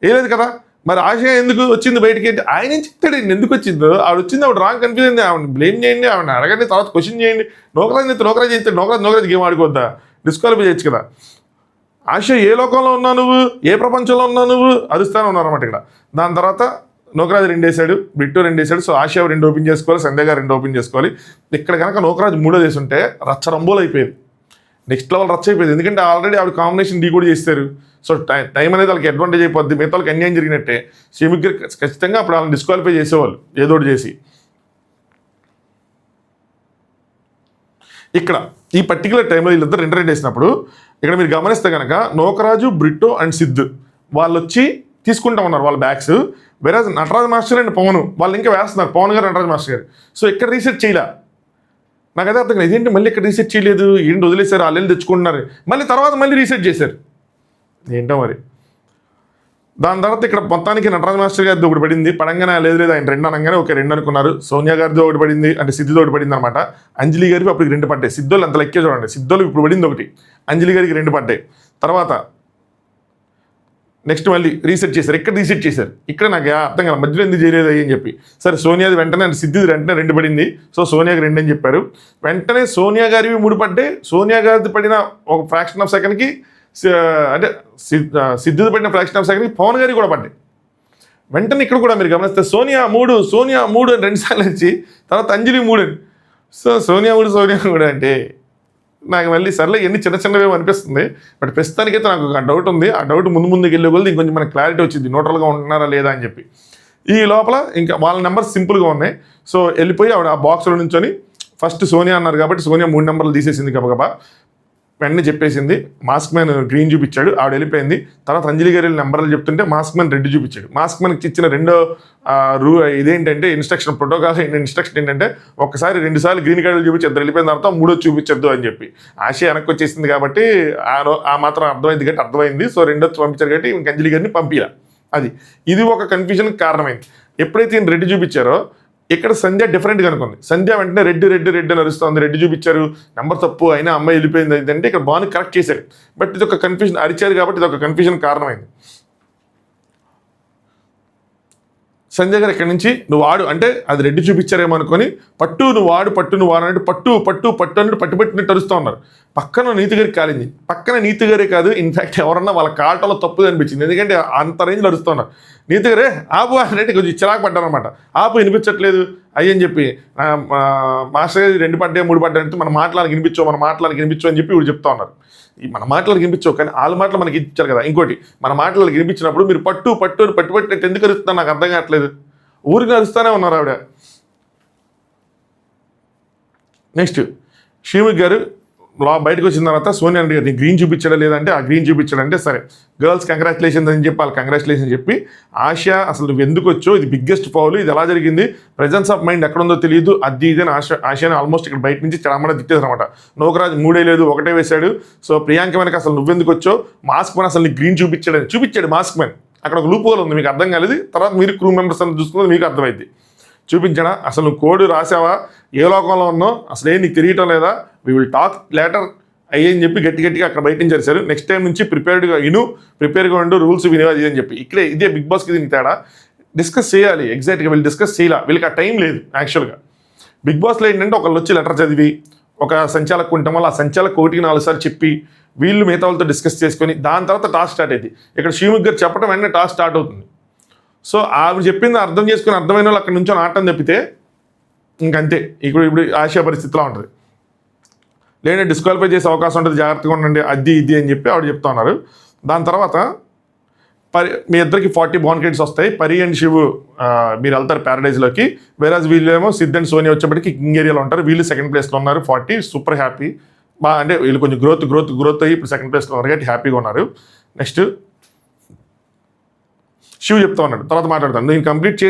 వేయలేదు కదా, మరి ఆశ ఎందుకు వచ్చింది బయటికి అంటే ఆయన ఏం చెప్తాడు ఎందుకు వచ్చిందో. ఆవిడ వచ్చింది, ఆవిడ రాంగ్ కన్ఫ్యూజ్ అయింది, ఆవిడ బ్లేమ్ చేయండి, ఆవిడ అడగండి, తర్వాత క్వశ్చన్ చేయండి. నోకరాజు చేస్తే నోకరాజు గేమ్ ఆడుకోవద్దా, డిస్క్వాలిఫై చేయొచ్చు కదా. ఆశ ఏ లోకంలో ఉన్నావు నువ్వు, ఏ ప్రపంచంలో ఉన్నావు నువ్వు, అరుస్తానే ఉన్నారన్నమాట ఇక్కడ. దాని తర్వాత నోకరాజు 2 వేసాడు, బిట్టు 2 వేసాడు. సో ఆశ 2 ఓపెన్ చేసుకోవాలి, సంధ్య గారు 2 ఓపెన్ చేసుకోవాలి. ఇక్కడ కనుక నోకరాజు 3 వేసుంటే రచ్చరంబోలు అయిపోయేది, నెక్స్ట్ లెవెల్ రచ్చ అయిపోయింది. ఎందుకంటే ఆల్రెడీ ఆవిడ కాంబినేషన్ కూడా చేస్తారు. సో టైం అనేది వాళ్ళకి అడ్వాంటేజ్ అయిపోద్ది, మిగతా వాళ్ళకి అన్యాయం జరిగినట్టే. శ్రీముఖ్ గారు ఖచ్చితంగా అప్పుడు వాళ్ళని డిస్క్వాలిఫై చేసేవాళ్ళు ఏదో ఒకటి చేసి. ఇక్కడ ఈ పర్టికులర్ టైంలో వీళ్ళిద్దరు 2 వేసినప్పుడు ఇక్కడ మీరు గమనిస్తే కనుక నోకరాజు బ్రిట్టో అండ్ సిద్ధు వాళ్ళు వచ్చి తీసుకుంటా ఉన్నారు వాళ్ళ బ్యాగ్స్. వేరే నటరాజ్ మాస్టర్ అండ్ పవన్ వాళ్ళు ఇంకా వేస్తున్నారు, పవన్ గారు నటరాజ్ మాస్టర్ గారు. సో ఇక్కడ రీసెట్ చేయలే, నాకైతే అర్థం కాదు ఇదేంటి మళ్ళీ ఇక్కడ రీసెట్ చేయలేదు, ఏంటి వదిలేశారు, వాళ్ళు తెచ్చుకుంటున్నారు, మళ్ళీ తర్వాత మళ్ళీ రీసెట్ చేశారు ఏంటో మరి. దాని తర్వాత ఇక్కడ మొత్తానికి నటరాజ్ మాస్టర్ గారిది ఒకటి పడింది. పడంగానే లేదు ఆయన 2 అనగానే ఓకే 2 అనుకున్నారు. సోనియా గారిది ఒకటి పడింది, అంటే సిద్ధుది ఒకటి పడింది అనమాట. అంజలి గారికి అప్పుడు 2 పడ్డాయి. సిద్ధోళ్ళు అంత లెక్కే చూడండి, సిద్ధోళ్ళు ఇప్పుడు పడింది ఒకటి, అంజలి గారికి 2 పడ్డాయి. తర్వాత నెక్స్ట్ మళ్ళీ రీసెట్ చేశారు, ఇక్కడ రీసెట్ చేశారు. ఇక్కడ నాకు అర్థం కాదు మధ్యలో ఎందుకు చేయలేదు అని చెప్పి. సరే సోనియాది వెంటనే సిద్ధిది వెంటనే 2 పడింది, సో సోనియాకి 2 అని చెప్పారు. వెంటనే సోనియా గారివి 3 పడ్డాయి. సోనియా గారిది పడిన ఒక ఫ్రాక్షన్ ఆఫ్ సెకండ్కి అంటే సిద్ధిది పడిన ఫ్రాక్షన్ ఆఫ్ సెకండ్కి పవన్ గారికి కూడా పడ్డాయి. వెంటనే ఇక్కడ కూడా మీరు గమనిస్తే సోనియా 3 అని 2 సార్లు వచ్చి తర్వాత అంజలి 3 అని. సో సోనియా 3 అంటే నాకు మళ్ళీ సర్లే ఎన్ని చిన్నవి అనిపిస్తుంది. బట్ ప్రస్తుతానికైతే నాకు ఆ డౌట్ ఉంది. ఆ డౌట్ ముందుకు వెళ్ళే కొద్ది ఇంకొంచెం మనకు క్లారిటీ వచ్చింది న్యూట్రల్గా ఉంటున్నారా లేదా అని చెప్పి. ఈ లోపల ఇంకా వాళ్ళ నెంబర్స్ సింపుల్గా ఉన్నాయి. సో వెళ్ళిపోయి ఆవిడ ఆ బాక్స్లో నుంచొని ఫస్ట్ సోనియా అన్నారు కాబట్టి సోనియా 3 నెంబర్లు తీసేసింది గబగబా, వెంటనే చెప్పేసింది. మాస్క్ మ్యాన్ గ్రీన్ చూపించాడు, ఆవిడ వెళ్ళిపోయింది. తర్వాత అంజలి గారి నెంబర్లు చెప్తుంటే మాస్క్ మ్యాన్ రెడ్ చూపించాడు. మాస్క్ మ్యాన్కి ఇచ్చిన రెండో ఇదేంటంటే ఇన్స్ట్రక్షన్ ప్రోటోకాల్ ఇన్స్ట్రక్షన్ ఏంటంటే ఒక్కసారి 2 సార్లు గ్రీన్ కార్డులు చూపించద్దు, వెళ్ళిపోయిన తర్వాత 3 చూపించద్దు అని చెప్పి. ఆశ వెనక్కి వచ్చేసింది కాబట్టి ఆ మాత్రం అర్థమైంది కాబట్టి అర్థమైంది. సో 2 పంపించారు కాబట్టి ఇంక అంజలి గారిని పంపిలా. ఇది ఒక కన్ఫ్యూజన్కి కారణమైంది. ఎప్పుడైతే ఈయన రెడ్ చూపించారో ఇక్కడ సంధ్య డిఫరెంట్గా అనుకుంది. సంధ్య వెంటనే రెడ్ నడుస్తుంది, రెడ్ చూపించారు, నెంబర్ తప్పు అయినా అమ్మాయి వెళ్ళిపోయింది అంటే ఇక్కడ బాగా కరెక్ట్ చేశారు. బట్ ఇది ఒక కన్ఫ్యూజన్ అరిచారు కాబట్టి ఇది ఒక కన్ఫ్యూజన్ కారణమైంది. సంధ్య గారు ఇక్కడ నుంచి నువ్వు ఆడు అంటే అది రెడ్ చూపించారేమో అనుకొని నువ్వు ఆడు అంటే పట్టు అన్నట్టు పట్టుబట్టినట్టు అరుస్తూ ఉన్నారు. పక్కన నీతి గారికి కాలింది. పక్కన నీతి గారే కాదు, ఇన్ఫ్యాక్ట్ ఎవరన్నా వాళ్ళ కాటలో తప్పు అనిపించింది. ఎందుకంటే అంత రేంజ్లో అరుస్తున్నారు. నీతి గారే ఆపు అంటే కొంచెం చిరాకు పడ్డారనమాట. ఆపు వినిపించట్లేదు అయ్యని చెప్పి మాస్టర్ గారు 2 పడ్డాయి 3 పడ్డాయి అంటే మన మాటలకు వినిపించు అని చెప్పి వీళ్ళు చెప్తా ఉన్నారు. మన మాటలకు వినిపించవు కానీ వాళ్ళ మాటలు మనకి ఇచ్చారు కదా. ఇంకోటి మన మాటలకు వినిపించినప్పుడు మీరు పట్టుబట్టినట్టు ఎందుకు అరుస్తున్నా నాకు అర్థం కావట్లేదు. ఊరికి అరుస్తూనే ఉన్నారు ఆవిడ. నెక్స్ట్ శ్రీముఖి గారు బయటకు వచ్చిన తర్వాత సోనియా రెడ్డి గారిని గ్రీన్ చూపించడం లేదంటే ఆ గ్రీన్ చూపించాడంటే సరే గర్ల్స్ కంగ్రాచులేషన్స్ అని చెప్పి వాళ్ళు కంగ్రాచులేషన్ చెప్పి ఆశ అసలు నువ్వు ఎందుకు వచ్చో ఇది బిగ్గెస్ట్ ఫౌల్, ఇది ఎలా జరిగింది, ప్రెజెన్స్ ఆఫ్ మైండ్ ఎక్కడ ఉందో తెలియదు అది ఇది అని ఆశని ఆల్మోస్ట్ ఇక్కడ బయట నుంచి చాలా తిట్టేది అనమాట. నోకరాజ్ 3 లేదు 1 వేశాడు. సో ప్రియాంక వెనక అసలు నువ్వెందుకు వచ్చో, మాస్క్ మ్యాన్ అసలు గ్రీన్ చూపించాడు మాస్క్ మ్యాన్. అక్కడ ఒక లూప్ హోల్ ఉంది, మీకు అర్థం కాలేదు. తర్వాత మీరు క్రూ మెంబర్స్ అని చూసుకున్నది మీకు అర్థమైంది. చూపించాడా అసలు నువ్వు కోడ్ రాసావా, ఏ లోకంలో ఉన్నావు, అసలు ఏం నీకు తెలియటం లేదా, వీ విల్ టాక్ లేటర్ అయ్యని చెప్పి గట్టిగా అక్కడ బయట నుంచి చేశారు. నెక్స్ట్ టైం నుంచి ప్రిపేర్గా ఉండు, రూల్స్ వినేవా ఇది అని చెప్పి. ఇదే బిగ్ బాస్కి దీనికి తేడా. డిస్కస్ చేయాలి ఎగ్జాక్ట్గా, వీళ్ళు డిస్కస్ చేయాలి, వీళ్ళకి ఆ టైం లేదు యాక్చువల్గా. బిగ్ బాస్లో ఏంటంటే ఒకళ్ళు వచ్చి లెటర్ చదివి ఒక సంచాలకు ఉండటం వల్ల ఆ సంచాలకు 1-4 సార్లు చెప్పి వీళ్ళు మిగతా వాళ్ళతో డిస్కస్ చేసుకొని దాని తర్వాత టాస్క్ స్టార్ట్ అయింది. ఇక్కడ శ్రీముఖి గారు చెప్పడం వెంటనే టాస్క్ స్టార్ట్ అవుతుంది. సో ఆవిడ చెప్పింది అర్థం చేసుకుని అర్థమైన వాళ్ళు అక్కడ నుంచో ఆటం తప్పితే ఇంకంతే. ఇప్పుడు ఆశా పరిస్థితిలో ఉంటుంది. లేదంటే డిస్క్వాలిఫై చేసే అవకాశం ఉంటుంది, జాగ్రత్తగా ఉండండి అది ఇది అని చెప్పి ఆవిడ చెప్తా ఉన్నారు. దాని తర్వాత మీ ఇద్దరికి 40 బాన్ క్రెడిట్స్ వస్తాయి. పరి అండ్ శివ్ మీరు వెళ్తారు ప్యారడైజ్లోకి. వేరాజ్ వీళ్ళేమో సిద్ధ్ అండ్ సోనియా వచ్చేప్పటికి కింగ్ ఏరియాలో ఉంటారు. వీళ్ళు సెకండ్ ప్లేస్లో ఉన్నారు 40, సూపర్ హ్యాపీ. అంటే వీళ్ళు కొంచెం గ్రోత్ అయ్యి ఇప్పుడు సెకండ్ ప్లేస్లో ఉన్నారు కాబట్టి హ్యాపీగా ఉన్నారు. నెక్స్ట్ శివ్ చెప్తా ఉన్నాడు, తర్వాత మాట్లాడతాను. నేను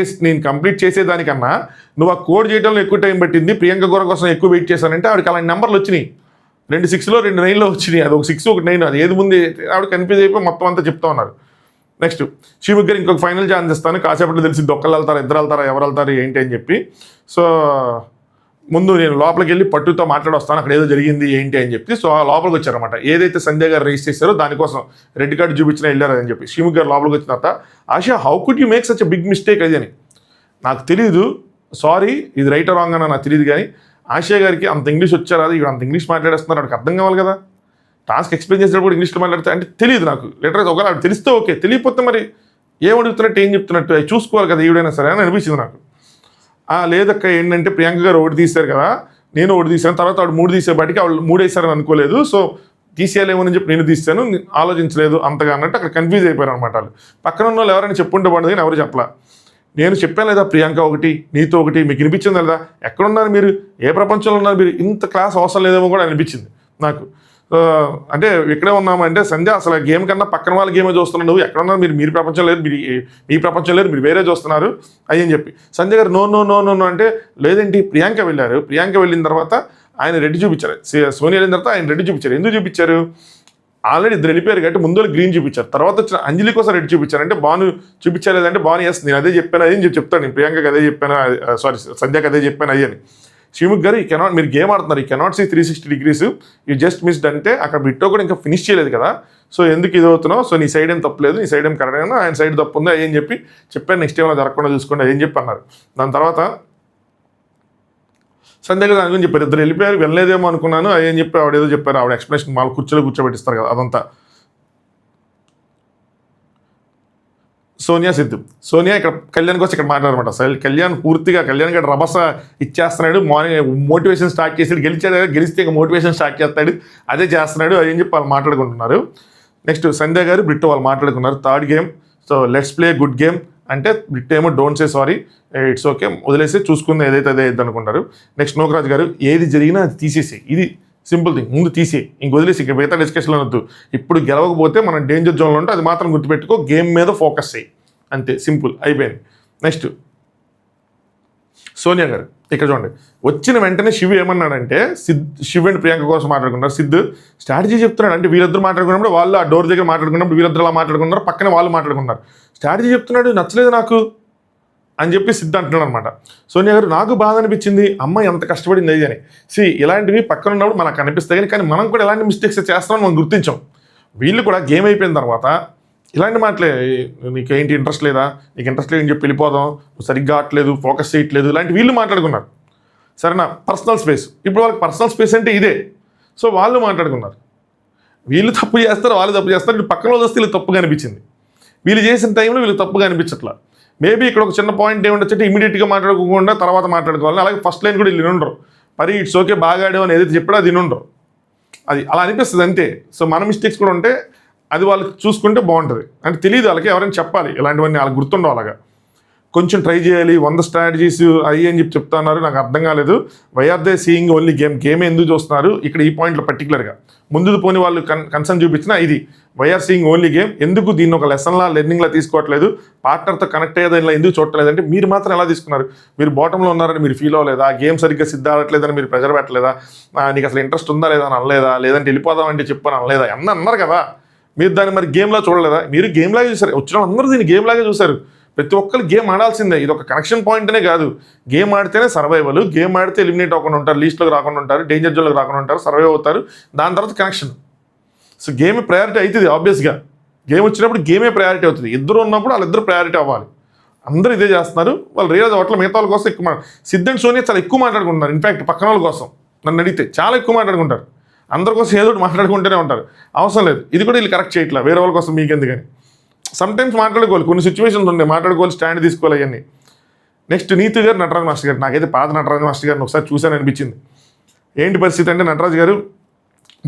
కంప్లీట్ చేసేదానికన్నా నువ్వు ఆ కోడ్ చేయడంలో ఎక్కువ టైం పట్టింది, ప్రియాంక గోర కోసం ఎక్కువ వెయిట్ చేశానంటే ఆవిడకి అలాంటి నెంబర్లు వచ్చినాయి. 2 6లో 2 9లో వచ్చినాయి. అది ఒక 6 ఒక 9, అది ఏది ముందు ఆవిడ కన్ఫ్యూజ్ అయిపోయి మొత్తం అంతా చెప్తా ఉన్నారు. నెక్స్ట్ శివుకి గారు ఇంకొక ఫైనల్ ఛాన్స్ ఇస్తాను, కాసేపట్లో తెలిసి ఒక్కళ్ళు వెళ్తారా, ఇద్దరు వెళ్తారా, ఎవరు వెళ్తారు ఏంటి అని చెప్పి. సో ముందు నేను లోపలికి వెళ్ళి పట్టుతో మాట్లాడొస్తాను, అక్కడ ఏదో జరిగింది ఏంటి అని చెప్పి. సో లోపలికి వచ్చారనమాట. ఏదైతే సంధ్య గారు రేస్ చేశారో దానికోసం రెడ్ కార్డు చూపించినా వెళ్ళారు అని చెప్పి. శివుకి గారు లోపలికి వచ్చిన తర్వాత Asha how could you make such a big mistake అది అని. నాకు తెలియదు, సారీ, ఇది రైట్ రాంగ్ అని నాకు తెలియదు. కానీ ఆశా గారికి అంత ఇంగ్లీష్ వచ్చారా, ఇవి అంత ఇంగ్లీష్ మాట్లాడేస్తున్నారు, వాడికి అర్థం కావాలి కదా. టాస్క్ ఎక్స్ప్లెయిన్ చేసినప్పుడు ఇంగ్లీష్లో మాట్లాడితే అంటే తెలియదు నాకు. లెటర్ ఒకవేళ ఆవిడ తెలిస్తే ఓకే, తెలియకపోతే మరి ఏమడుగుతున్నట్టు ఏం చెప్తున్నట్టు అవి చూసుకోవాలి కదా ఈవిడైనా సరే అని అనిపించింది నాకు. లేదక్క ఏంటంటే ప్రియాంక గారు 1 తీశారు కదా, నేను 1 తీశాను, తర్వాత ఆవిడ 3 తీసేపాటికి ఆవిడ 3 వేసారని అనుకోలేదు. సో తీసేయాలేమోనని చెప్పి నేను తీస్తాను, ఆలోచించలేదు అంతగా అన్నట్టు అక్కడ కన్ఫ్యూజ్ అయిపోయారు అనమాట. వాళ్ళు పక్కన ఉన్న వాళ్ళు ఎవరైనా చెప్పుంటే పడదు కానీ ఎవరు చెప్పలా. నేను చెప్పాను లేదా ప్రియాంక 1 నీతో 1 మీకు వినిపించింది లేదా, ఎక్కడున్నారు మీరు, ఏ ప్రపంచంలో ఉన్నారు మీరు, ఇంత క్లాస్ అవసరం లేదేమో కూడా అనిపించింది నాకు. అంటే ఇక్కడే ఉన్నామంటే సంధ్య అసలు గేమ్ కన్నా పక్కన వాళ్ళ గేమే చూస్తున్నాడు, నువ్వు ఎక్కడ ఉన్నారు మీరు ప్రపంచం లేదు, మీ ప్రపంచం లేదు, మీరు వేరే చూస్తున్నారు అని చెప్పి. సంధ్య గారు నో అంటే లేదేంటి ప్రియాంక వెళ్ళారు, ప్రియాంక వెళ్ళిన తర్వాత ఆయన రెడ్డి చూపించారు, సోనియా వెళ్ళిన తర్వాత ఆయన రెడ్డి చూపించారు. ఎందుకు చూపించారు, ఆల్రెడీ ఇద్దరు వెళ్ళిపోయారు కాబట్టి ముందు గ్రీన్ చూపించారు, తర్వాత వచ్చిన అంజలి కోసం రెడ్ చూపించారు. అంటే భాను చూపించారు లేదంటే భాను ఎస్ నేను అదే చెప్పాను అది అని చెప్తాను, నేను ప్రియాంకకి అదే చెప్పాను, సారీ సంధ్యకి అదే చెప్పాను అయ్యి అని. శ్రీముఖ్ గారు మీరు గేమ్ ఆడుతున్నారు, ఈ cannot see 360 degrees, you just missed అంటే అక్కడ బిట్టో కూడా ఇంకా ఫినిష్ చేయలేదు కదా, సో ఎందుకు ఇది అవుతున్నావు, సో నీ సైడ్ ఏం తప్పలేదు, నీ సైడ్ ఏం కరెక్ట్ అయినా ఆయన సైడ్ తప్పు ఉంది అయ్యని చెప్పి చెప్పాను, నెక్స్ట్ ఏమైనా జరగకుండా చూసుకోండి అయ్యని చెప్పి అన్నారు. దాని తర్వాత సంధ్య గారు దాని గురించి చెప్పారు, ఇద్దరు వెళ్ళిపోయారు వెళ్ళలేదేమో అనుకున్నాను అయ్యని చెప్పి ఆవిడ ఏదో చెప్పారు, ఆవిడ ఎక్స్ప్లెనేషన్ వాళ్ళు కూర్చోలో కూర్చోబెట్టిస్తారు కదా అదంతా. సోనియా ఇక్కడ కళ్యాణ్ కోసం ఇక్కడ మాట్లాడమాట. కళ్యాణ్ పూర్తిగా కళ్యాణ్ గారు రభస ఇచ్చేస్తున్నాడు, మార్నింగ్ మోటివేషన్ స్టార్ట్ చేసాడు, గెలిస్తే ఇంకా మోటివేషన్ స్టార్ట్ చేస్తాడు, అదే చేస్తున్నాడు అని చెప్పి వాళ్ళు మాట్లాడుకుంటున్నారు. నెక్స్ట్ సంధ్య గారు బ్రిట్టో వాళ్ళు మాట్లాడుకున్నారు. Third game, so let's play good game అంటే బ్రిట్టో ఏమో don't say sorry, it's okay వదిలేసి చూసుకుంది ఏదైతే అదే అనుకుంటారు. నెక్స్ట్ నోకరాజ్ గారు ఏది జరిగినా అది తీసేసి, ఇది సింపుల్ థింగ్, ముందు తీసే ఇంక వదిలేసి ఇక్కడ మిగతా డిస్కషన్లో వద్దు, ఇప్పుడు గెలవకపోతే మనం డేంజర్ జోన్లో ఉంటే అది మాత్రం గుర్తుపెట్టుకో, గేమ్ మీద ఫోకస్ చేయి అంతే, సింపుల్ అయిపోయింది. నెక్స్ట్ సోనియా గారు ఇక్కడ చూడండి, వచ్చిన వెంటనే శివ్ ఏమన్నాడంటే శివ్ అండ్ ప్రియాంక కోసం మాట్లాడుకున్నారు, సిద్ధు స్ట్రాటజీ చెప్తున్నాడు, అంటే వీళ్ళిద్దరు మాట్లాడుకున్నప్పుడు వాళ్ళు ఆ డోర్ దగ్గర మాట్లాడుకున్నప్పుడు వీళ్ళిద్దరు అలా మాట్లాడుకున్నారు, పక్కన వాళ్ళు మాట్లాడుకున్నారు, స్ట్రాటజీ చెప్తున్నాడు నచ్చలేదు నాకు అని చెప్పి సిద్ధ అంటున్నాడు అనమాట. సోనియా గారు నాకు బాధ అనిపించింది, అమ్మాయి ఎంత కష్టపడింది అది అని. ఇలాంటివి పక్కన ఉన్నప్పుడు మనకు అనిపిస్తాయి కానీ మనం కూడా ఎలాంటి మిస్టేక్స్ చేస్తామని మనం గుర్తించాం. వీళ్ళు కూడా గేమ్ అయిపోయిన తర్వాత ఇలాంటి మాటలే, నీకు ఏంటి ఇంట్రెస్ట్ లేదా, నీకు ఇంట్రెస్ట్ లేదని చెప్పి వెళ్ళిపోదాం, సరిగ్గా ఆడలేదు, ఫోకస్ చేయట్లేదు, ఇలాంటి వీళ్ళు మాట్లాడుకున్నారు. సరేనా, పర్సనల్ స్పేస్, ఇప్పుడు వాళ్ళకి పర్సనల్ స్పేస్ అంటే ఇదే, సో వాళ్ళు మాట్లాడుకున్నారు. వీళ్ళు తప్పు చేస్తారు, వాళ్ళు తప్పు చేస్తారు, ఇటు పక్కన వాళ్ళు వస్తే వీళ్ళు తప్పుగా అనిపించింది, వీళ్ళు చేసిన టైంలో వీళ్ళు తప్పుగా అనిపించట్లా. మేబీ ఇక్కడ ఒక చిన్న పాయింట్ ఏముండొచ్చంటే ఇమీడియట్గా మాట్లాడుకోకుండా తర్వాత మాట్లాడుకోవాలి. అలాగే ఫస్ట్ లైన్ కూడా వీళ్ళు వినుండరు, మరి ఇట్స్ ఓకే బాగా ఆడావు అని ఏదైతే చెప్పాడో అది వినుండరు, అది అలా అనిపిస్తుంది అంతే. సో మన మిస్టేక్స్ కూడా ఉంటే అది వాళ్ళకి చూసుకుంటే బాగుంటుంది, అంటే తెలియదు వాళ్ళకి, ఎవరైనా చెప్పాలి ఇలాంటివన్నీ, వాళ్ళకి గుర్తుండవు. అలాగా కొంచెం ట్రై చేయాలి, 100 స్ట్రాటజీస్ అయ్యి అని చెప్పి చెప్తున్నారు, నాకు అర్థం కాలేదు. Why are they seeing only game ఎందుకు చూస్తున్నారు ఇక్కడ ఈ పాయింట్లో పర్టికులర్గా, ముందుకు పోని వాళ్ళు కన్సర్న్ చూపించిన ఇది why are seeing only game, ఎందుకు దీన్ని ఒక లెసన్లా లెర్నింగ్లా తీసుకోవట్లేదు, పార్ట్నర్తో కనెక్ట్ అయ్యేదానిలా ఎందుకు చూడట్లేదు అంటే మీరు మాత్రం ఎలా తీసుకున్నారు, మీరు బాటంలో ఉన్నారని మీరు ఫీల్ అవ్వలేదా, గేమ్ సరిగ్గా సిద్ధాడట్లేదని మీరు ప్రెజర్ పెట్టలేదా, నీకు అసలు ఇంట్రెస్ట్ ఉందా లేదా అని అనలేదా, లేదంటే వెళ్ళిపోదామంటే చెప్పని అనలేదా, అన్నారు కదా, మీరు దాన్ని మరి గేమ్లా చూడలేదా, మీరు గేమ్ లాగే చూసారు, వచ్చిన అందరూ దీన్ని గేమ్ లాగే చూసారు, ప్రతి ఒక్కరు గేమ్ ఆడాల్సిందే, ఇది ఒక కనెక్షన్ పాయింట్నే కాదు, గేమ్ ఆడితేనే సర్వైవల్, గేమ్ ఆడితే ఎలిమినేట్ అవ్వకుండా ఉంటారు, లీస్ట్లోకి రాకుండా ఉంటారు, డేంజర్ జోన్లోకి రాకుండా ఉంటారు, సర్వైవ్ అవుతారు, దాని తర్వాత కనెక్షన్. సో గేమ్ ప్రయారిటీ అవుతుంది ఆబ్వియస్గా, గేమ్ వచ్చినప్పుడు గేమే ప్రయారిటీ అవుతుంది, ఇద్దరు ఉన్నప్పుడు వాళ్ళిద్దరు ప్రయారిటీ అవ్వాలి, అందరూ ఇదే చేస్తున్నారు, వాళ్ళు రియలైజ్ అవ్వట్ల, మిగతా వాళ్ళ కోసం ఎక్కువ సిద్ధ్ అండ్ సోనియా చాలా ఎక్కువ మాట్లాడుకుంటున్నారు, ఇన్ఫాక్ట్ పక్కన వాళ్ళ కోసం నన్ను అడిగితే చాలా ఎక్కువ మాట్లాడుకుంటారు, అందరి కోసం ఏదో ఒకటి మాట్లాడుకుంటూనే ఉంటారు, అవసరం లేదు, ఇది కూడా వీళ్ళు కరెక్ట్ చేయట్లేదు, వేరే వాళ్ళ కోసం మీకెందుకని, సమ్టైమ్స్ మాట్లాడుకోవాలి, కొన్ని సిచ్యువేషన్స్ ఉన్నాయి మాట్లాడుకోవాలి, స్టాండ్ తీసుకోవాలి అవన్నీ. నెక్స్ట్ నీతి గారు, నటరాజ్ మాస్టర్ గారు, నాకైతే పాత నటరాజ్ మాస్టర్ గారిని ఒకసారి చూశాను అనిపించింది. ఏంటి పరిస్థితి అంటే నటరాజ్ గారు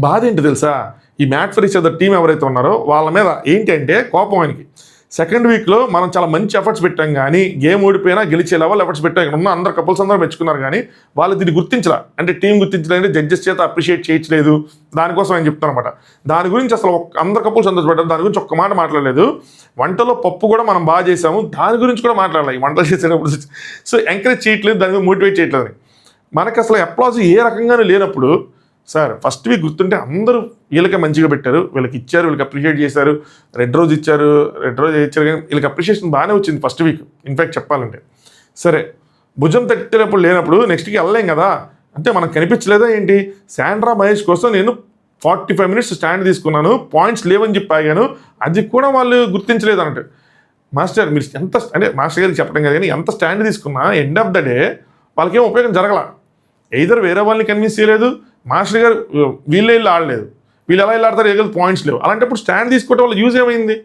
బాధ ఏంటి తెలుసా, ఈ mat for each other team ఎవరైతే ఉన్నారో వాళ్ళ మీద ఏంటి అంటే కోపం ఆయనకి. సెకండ్ వీక్లో మనం చాలా మంచి ఎఫర్ట్స్ పెట్టాం కానీ గేమ్ ఓడిపోయినా గెలిచే లెవెల్ ఎఫర్ట్స్ పెట్టాం, ఇక్కడ ఉన్న అందరు కపుల్స్ అందరూ మెచ్చుకున్నారు కానీ వాళ్ళు దీన్ని గుర్తించరా, అంటే టీం గుర్తించలేదంటే జడ్జెస్ చేత అప్రిషియేట్ చేయట్లేదు, దానికోసం ఆయన చెప్తాను అనమాట. దాని గురించి అసలు అందరు కపుల్స్ సంతోషపడ్డారు, దాని గురించి ఒక్క మాట మాట్లాడలేదు. వంటలో పప్పు కూడా మనం బాగా చేసాము, దాని గురించి కూడా మాట్లాడాలి, వంటలు చేసేటప్పుడు. సో ఎంకరేజ్ చేయట్లేదు, దాని మీద మోటివేట్ చేయట్లేదు. మనకు అసలు అప్లాజ్ ఏ రకంగానూ లేనప్పుడు, సార్ ఫస్ట్ వీక్ గుర్తుంటే అందరూ వీళ్ళకే మంచిగా పెట్టారు, వీళ్ళకి ఇచ్చారు, వీళ్ళకి అప్రిషియేట్ చేశారు, రెడ్ రోజు ఇచ్చారు కానీ వీళ్ళకి అప్రిషియేషన్ బాగానే వచ్చింది ఫస్ట్ వీక్. ఇన్ఫ్యాక్ట్ చెప్పాలంటే సరే భుజం తట్టినప్పుడు లేనప్పుడు నెక్స్ట్కి వెళ్ళలేం కదా, అంటే మనకు కనిపించలేదా ఏంటి, శాండ్రా మహేష్ కోసం నేను 45 minutes స్టాండ్ తీసుకున్నాను, పాయింట్స్ లేవని చెప్పి ఆగాను, అది కూడా వాళ్ళు గుర్తించలేదు అన్నట్టు. మాస్టర్ మీరు ఎంత అంటే మాస్టర్ గారికి చెప్పడం కదా కానీ ఎంత స్టాండ్ తీసుకున్నా ఎండ్ ఆఫ్ ద డే వాళ్ళకేం ఉపయోగం జరగల, ఎయిదర్ వేరే వాళ్ళని కన్విన్స్ చేయలేదు, మాస్టర్ గారు వీళ్ళే వెళ్ళి ఆడలేదు, వీళ్ళు ఎలా వెళ్ళి ఆడతారు, ఏ పాయింట్స్ లేవు, అలాంటప్పుడు స్టాండ్ తీసుకోవడం వల్ల యూజ్ ఏమైంది,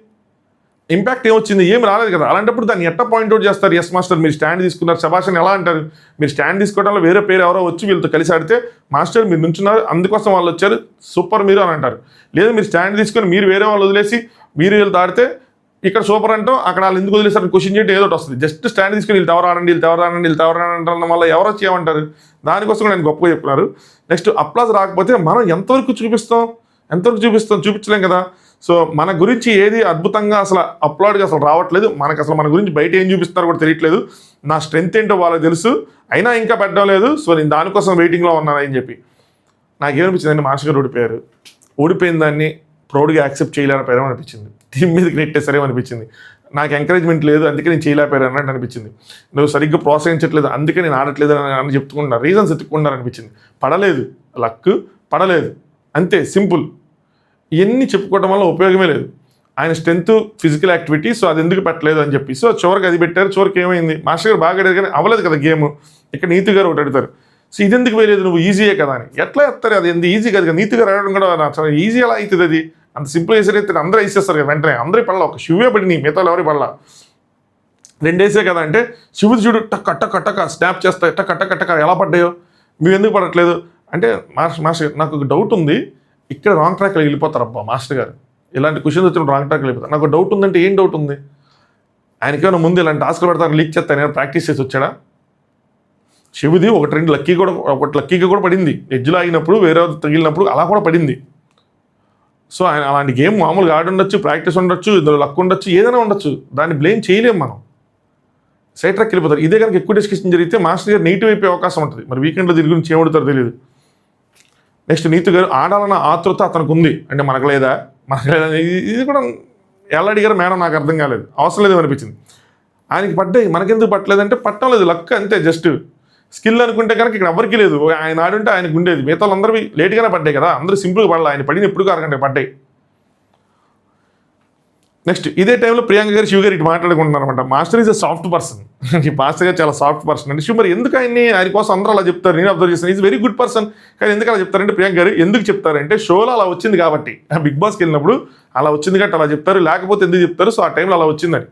ఇంపాక్ట్ ఏమొచ్చింది, ఏం రాలేదు కదా, అలాంటప్పుడు దాన్ని ఎట్లా పాయింట్అవుట్ చేస్తారు, ఎస్ మాస్టర్ మీరు స్టాండ్ తీసుకున్నారు శభాష్ ఎలా అంటారు, మీరు స్టాండ్ తీసుకోవడంలో వేరే పేరు ఎవరో వచ్చి వీళ్ళతో కలిసి ఆడితే మాస్టర్ మీరు నుంచున్నారు అందుకోసం వాళ్ళు వచ్చారు సూపర్ మీరు అని అంటారు, లేదు మీరు స్టాండ్ తీసుకొని మీరు వేరే వాళ్ళు వదిలేసి మీరు వీళ్ళతో ఆడితే ఇక్కడ సూపర్ అంటాం, అక్కడ వాళ్ళు ఎందుకు వదిలేస్తారు క్వశ్చన్ చేయడం ఏదో వస్తుంది, జస్ట్ స్టాండ్ తీసుకుని వీళ్ళు ఎవరాడండి వీళ్ళు ఎవరాడండి అన్న వల్ల ఎవరు వచ్చి ఏమంటారు, దానికోసం నేను గొప్పగా చెప్తున్నారు. నెక్స్ట్ అప్లాజ్ రాకపోతే మనం ఎంతవరకు చూపించలేం కదా. సో మన గురించి ఏది అద్భుతంగా అసలు అప్లాడ్గా అసలు రావట్లేదు, మనకు అసలు మన గురించి బయట ఏం చూపిస్తున్నారో కూడా తెలియట్లేదు, నా స్ట్రెంత్ ఏంటో వాళ్ళకి తెలుసు అయినా ఇంకా పెట్టడం లేదు, సో నేను దానికోసం వెయిటింగ్లో ఉన్నాను అని చెప్పి. నాకేమనిపించిందండి, మాస్టర్ గారు ఓడిపోయిన దాన్ని ప్రౌడ్గా యాక్సెప్ట్ చేయలేకపోయారేమో అనిపించింది. టీం మీదకి నెట్టేసరేమో అనిపించింది. నాకు ఎంకరేజ్మెంట్ లేదు, అందుకే నేను చేయలేకపోయాను అన్నట్టు అనిపించింది. నువ్వు సరిగ్గా ప్రోత్సహించట్లేదు, అందుకే నేను ఆడట్లేదు అని చెప్పుకుంటున్నా, రీజన్స్ ఎత్తుకుంటున్నారు అనిపించింది. పడలేదు, లక్ పడలేదు, అంతే, సింపుల్. ఇవన్నీ చెప్పుకోవడం వల్ల ఉపయోగమే లేదు. ఆయన స్ట్రెంత్ ఫిజికల్ యాక్టివిటీ, సో అది ఎందుకు పెట్టలేదు అని చెప్పి, సో చివరికి అది పెట్టారు. చివరికి ఏమైంది, మాస్టర్ గారు బాగా అడిగారు కానీ అవ్వలేదు కదా గేమ్. ఇక్కడ నీతి గారు ఒకటి అడుగుతారు, సో ఇది ఎందుకు వేయలేదు, నువ్వు ఈజీయే కదా అని. ఎట్లా ఎత్తారు, అది ఎంత ఈజీ కదా. నీతి గారు అడగడం కూడా చాలా ఈజీ ఎలా అవుతుంది, అది అంత సింపుల్ వేసేది అందరూ వేసేస్తారు కదా వెంటనే. అందరూ పడలా, ఒక శివే పడినాయి, మిగతాలు ఎవరి పడలా. 2 వేసే కదా అంటే శివుడు చూడు టక్క టక్క టక్క స్నాప్ చేస్తా టక్క టక్క టక్క ఎలా పడ్డాయో, మేము ఎందుకు పడట్లేదు అంటే, మాస్టర్ నాకు ఒక డౌట్ ఉంది, ఇక్కడ రాంగ్ ట్రాక్లో వెళ్ళిపోతారు అబ్బా మాస్టర్ గారు. ఇలాంటి క్వశ్చన్స్ వచ్చినప్పుడు రాంగ్ ట్రాక్లో వెళ్ళిపోతారు. నాకు డౌట్ ఉందంటే ఏం డౌట్ ఉంది, ఆయనకేమైనా ముందు ఇలాంటి టాస్క్లు పెడతారు లీక్ చేస్తాను నేను ప్రాక్టీస్ చేసి వచ్చాడా. శివుది ఒకటి లక్కీగా కూడా పడింది, ఎడ్జ్లో అయినప్పుడు వేరే తగిలినప్పుడు అలా కూడా పడింది. సో ఆయన అలాంటి గేమ్ మామూలుగా ఆడి ఉండొచ్చు, ప్రాక్టీస్ ఉండొచ్చు, ఇందులో లక్ ఉండొచ్చు, ఏదైనా ఉండొచ్చు, దాన్ని బ్లేమ్ చేయలేము మనం. సైడ్ ట్రాక్ వెళ్ళిపోతారు. ఇదే కనుక ఎక్కువ డిస్కషన్ జరిగితే మాస్టర్ గారు నెగిటివ్ అయిపోయే అవకాశం ఉంటుంది. మరి వీకెండ్లో దీని గురించి ఏమడుతారో తెలియదు. నెక్స్ట్ నీతి గారు ఆడాలన్న ఆతృత అతనికి ఉంది అంటే మనకు లేదా ఇది కూడా ఎలా అడిగారు మేడం నాకు అర్థం కాలేదు, అవసరం లేదు అనిపించింది. ఆయనకి పడ్డాయి, మనకెందుకు పట్టలేదంటే పట్టడం లేదు, లక్ అంతే, జస్ట్ స్కిల్ అనుకుంటే కనుక ఇక్కడ ఎవరికి లేదు. ఆయన ఆడుంటే ఆయనకు ఉండేది. మిగతా అందరివి లేట్గానే పడ్డాయి కదా, అందరూ సింపుల్గా పడాలి, ఆయన పడిన ఎప్పుడు అరగంట పడ్డాయి. నెక్స్ట్ ఇదే టైంలో ప్రియాంక గారు శివ గారు ఇటు మాట్లాడుకుంటున్నారు అనమాట. Master is a soft person, ఈ మాస్టర్ గారు చాలా సాఫ్ట్ పర్సన్ అంటే శివ మరి ఎందుకు ఆయన కోసం అందరూ అలా చెప్తారు, నేను అబ్జర్వ్ చేస్తాను, ఈజ్ వెరీ గుడ్ పర్సన్. కానీ ఎందుకు అలా చెప్తారంటే ప్రియాంక గారు ఎందుకు చెప్తారంటే షోలో అలా వచ్చింది కాబట్టి, బిగ్ బాస్కి వెళ్ళినప్పుడు అలా వచ్చింది కాబట్టి అలా చెప్తారు, లేకపోతే ఎందుకు చెప్తారు, సో ఆ టైంలో అలా వచ్చిందని.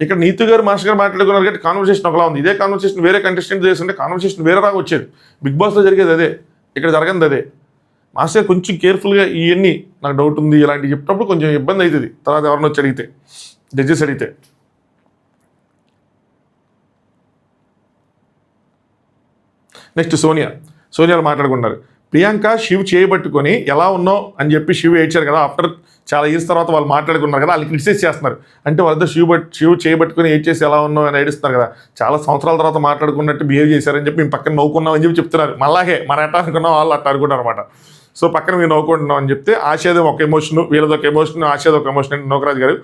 ఇక్కడ నీతు గారు మాస్టర్ గారు మాట్లాడుకున్నారు కాబట్టి కాన్వర్సేషన్ ఒకలా ఉంది. ఇదే కాన్వర్సేషన్ వేరే కంటెస్టెంట్ చేస్తుంటే కాన్వర్సేషన్ వేరే రాగా వచ్చేది. బిగ్ బాస్లో జరిగేది అదే, ఇక్కడ జరగదు అదే. మాస్టర్ కొంచెం కేర్ఫుల్గా ఇవన్నీ నాకు డౌట్ ఉంది ఇలాంటివి చెప్పినప్పుడు కొంచెం ఇబ్బంది అవుతుంది. తర్వాత ఎవరిని వచ్చి అడిగితే, జడ్జెస్ అడిగితే. నెక్స్ట్ సోనియాలు మాట్లాడుకున్నారు. ప్రియాంక శివ్ చేయబట్టుకొని ఎలా ఉన్నావు అని చెప్పి శివ్ ఏడ్చారు కదా, ఆఫ్టర్ చాలా ఇయర్స్ తర్వాత వాళ్ళు మాట్లాడుకున్నారు కదా, వాళ్ళు క్రిటిసైజ్ చేస్తున్నారు. అంటే వాళ్ళతో శివ్ చేయబట్టుకొని ఏడ్చేసి ఎలా ఉన్నావు అని ఏడుస్తున్నారు కదా, చాలా సంవత్సరాల తర్వాత మాట్లాడుకున్నట్టు బిహేవ్ చేశారని చెప్పి మేము పక్కన నవ్వుకున్నాం అని చెప్పి చెప్తున్నారు. మళ్ళాగే మన ఎట్లా అనుకున్నాం వాళ్ళు అట్లా అనుకున్నారు అనమాట. సో పక్కన మీరు నవ్వుకుంటున్నాం అని చెప్తే ఆశేదం ఒక ఎమోషన్, వీళ్ళది ఒక ఎమోషన్, ఆశేదం ఒక ఎమోషన్ అంటే నోకరాజు గారు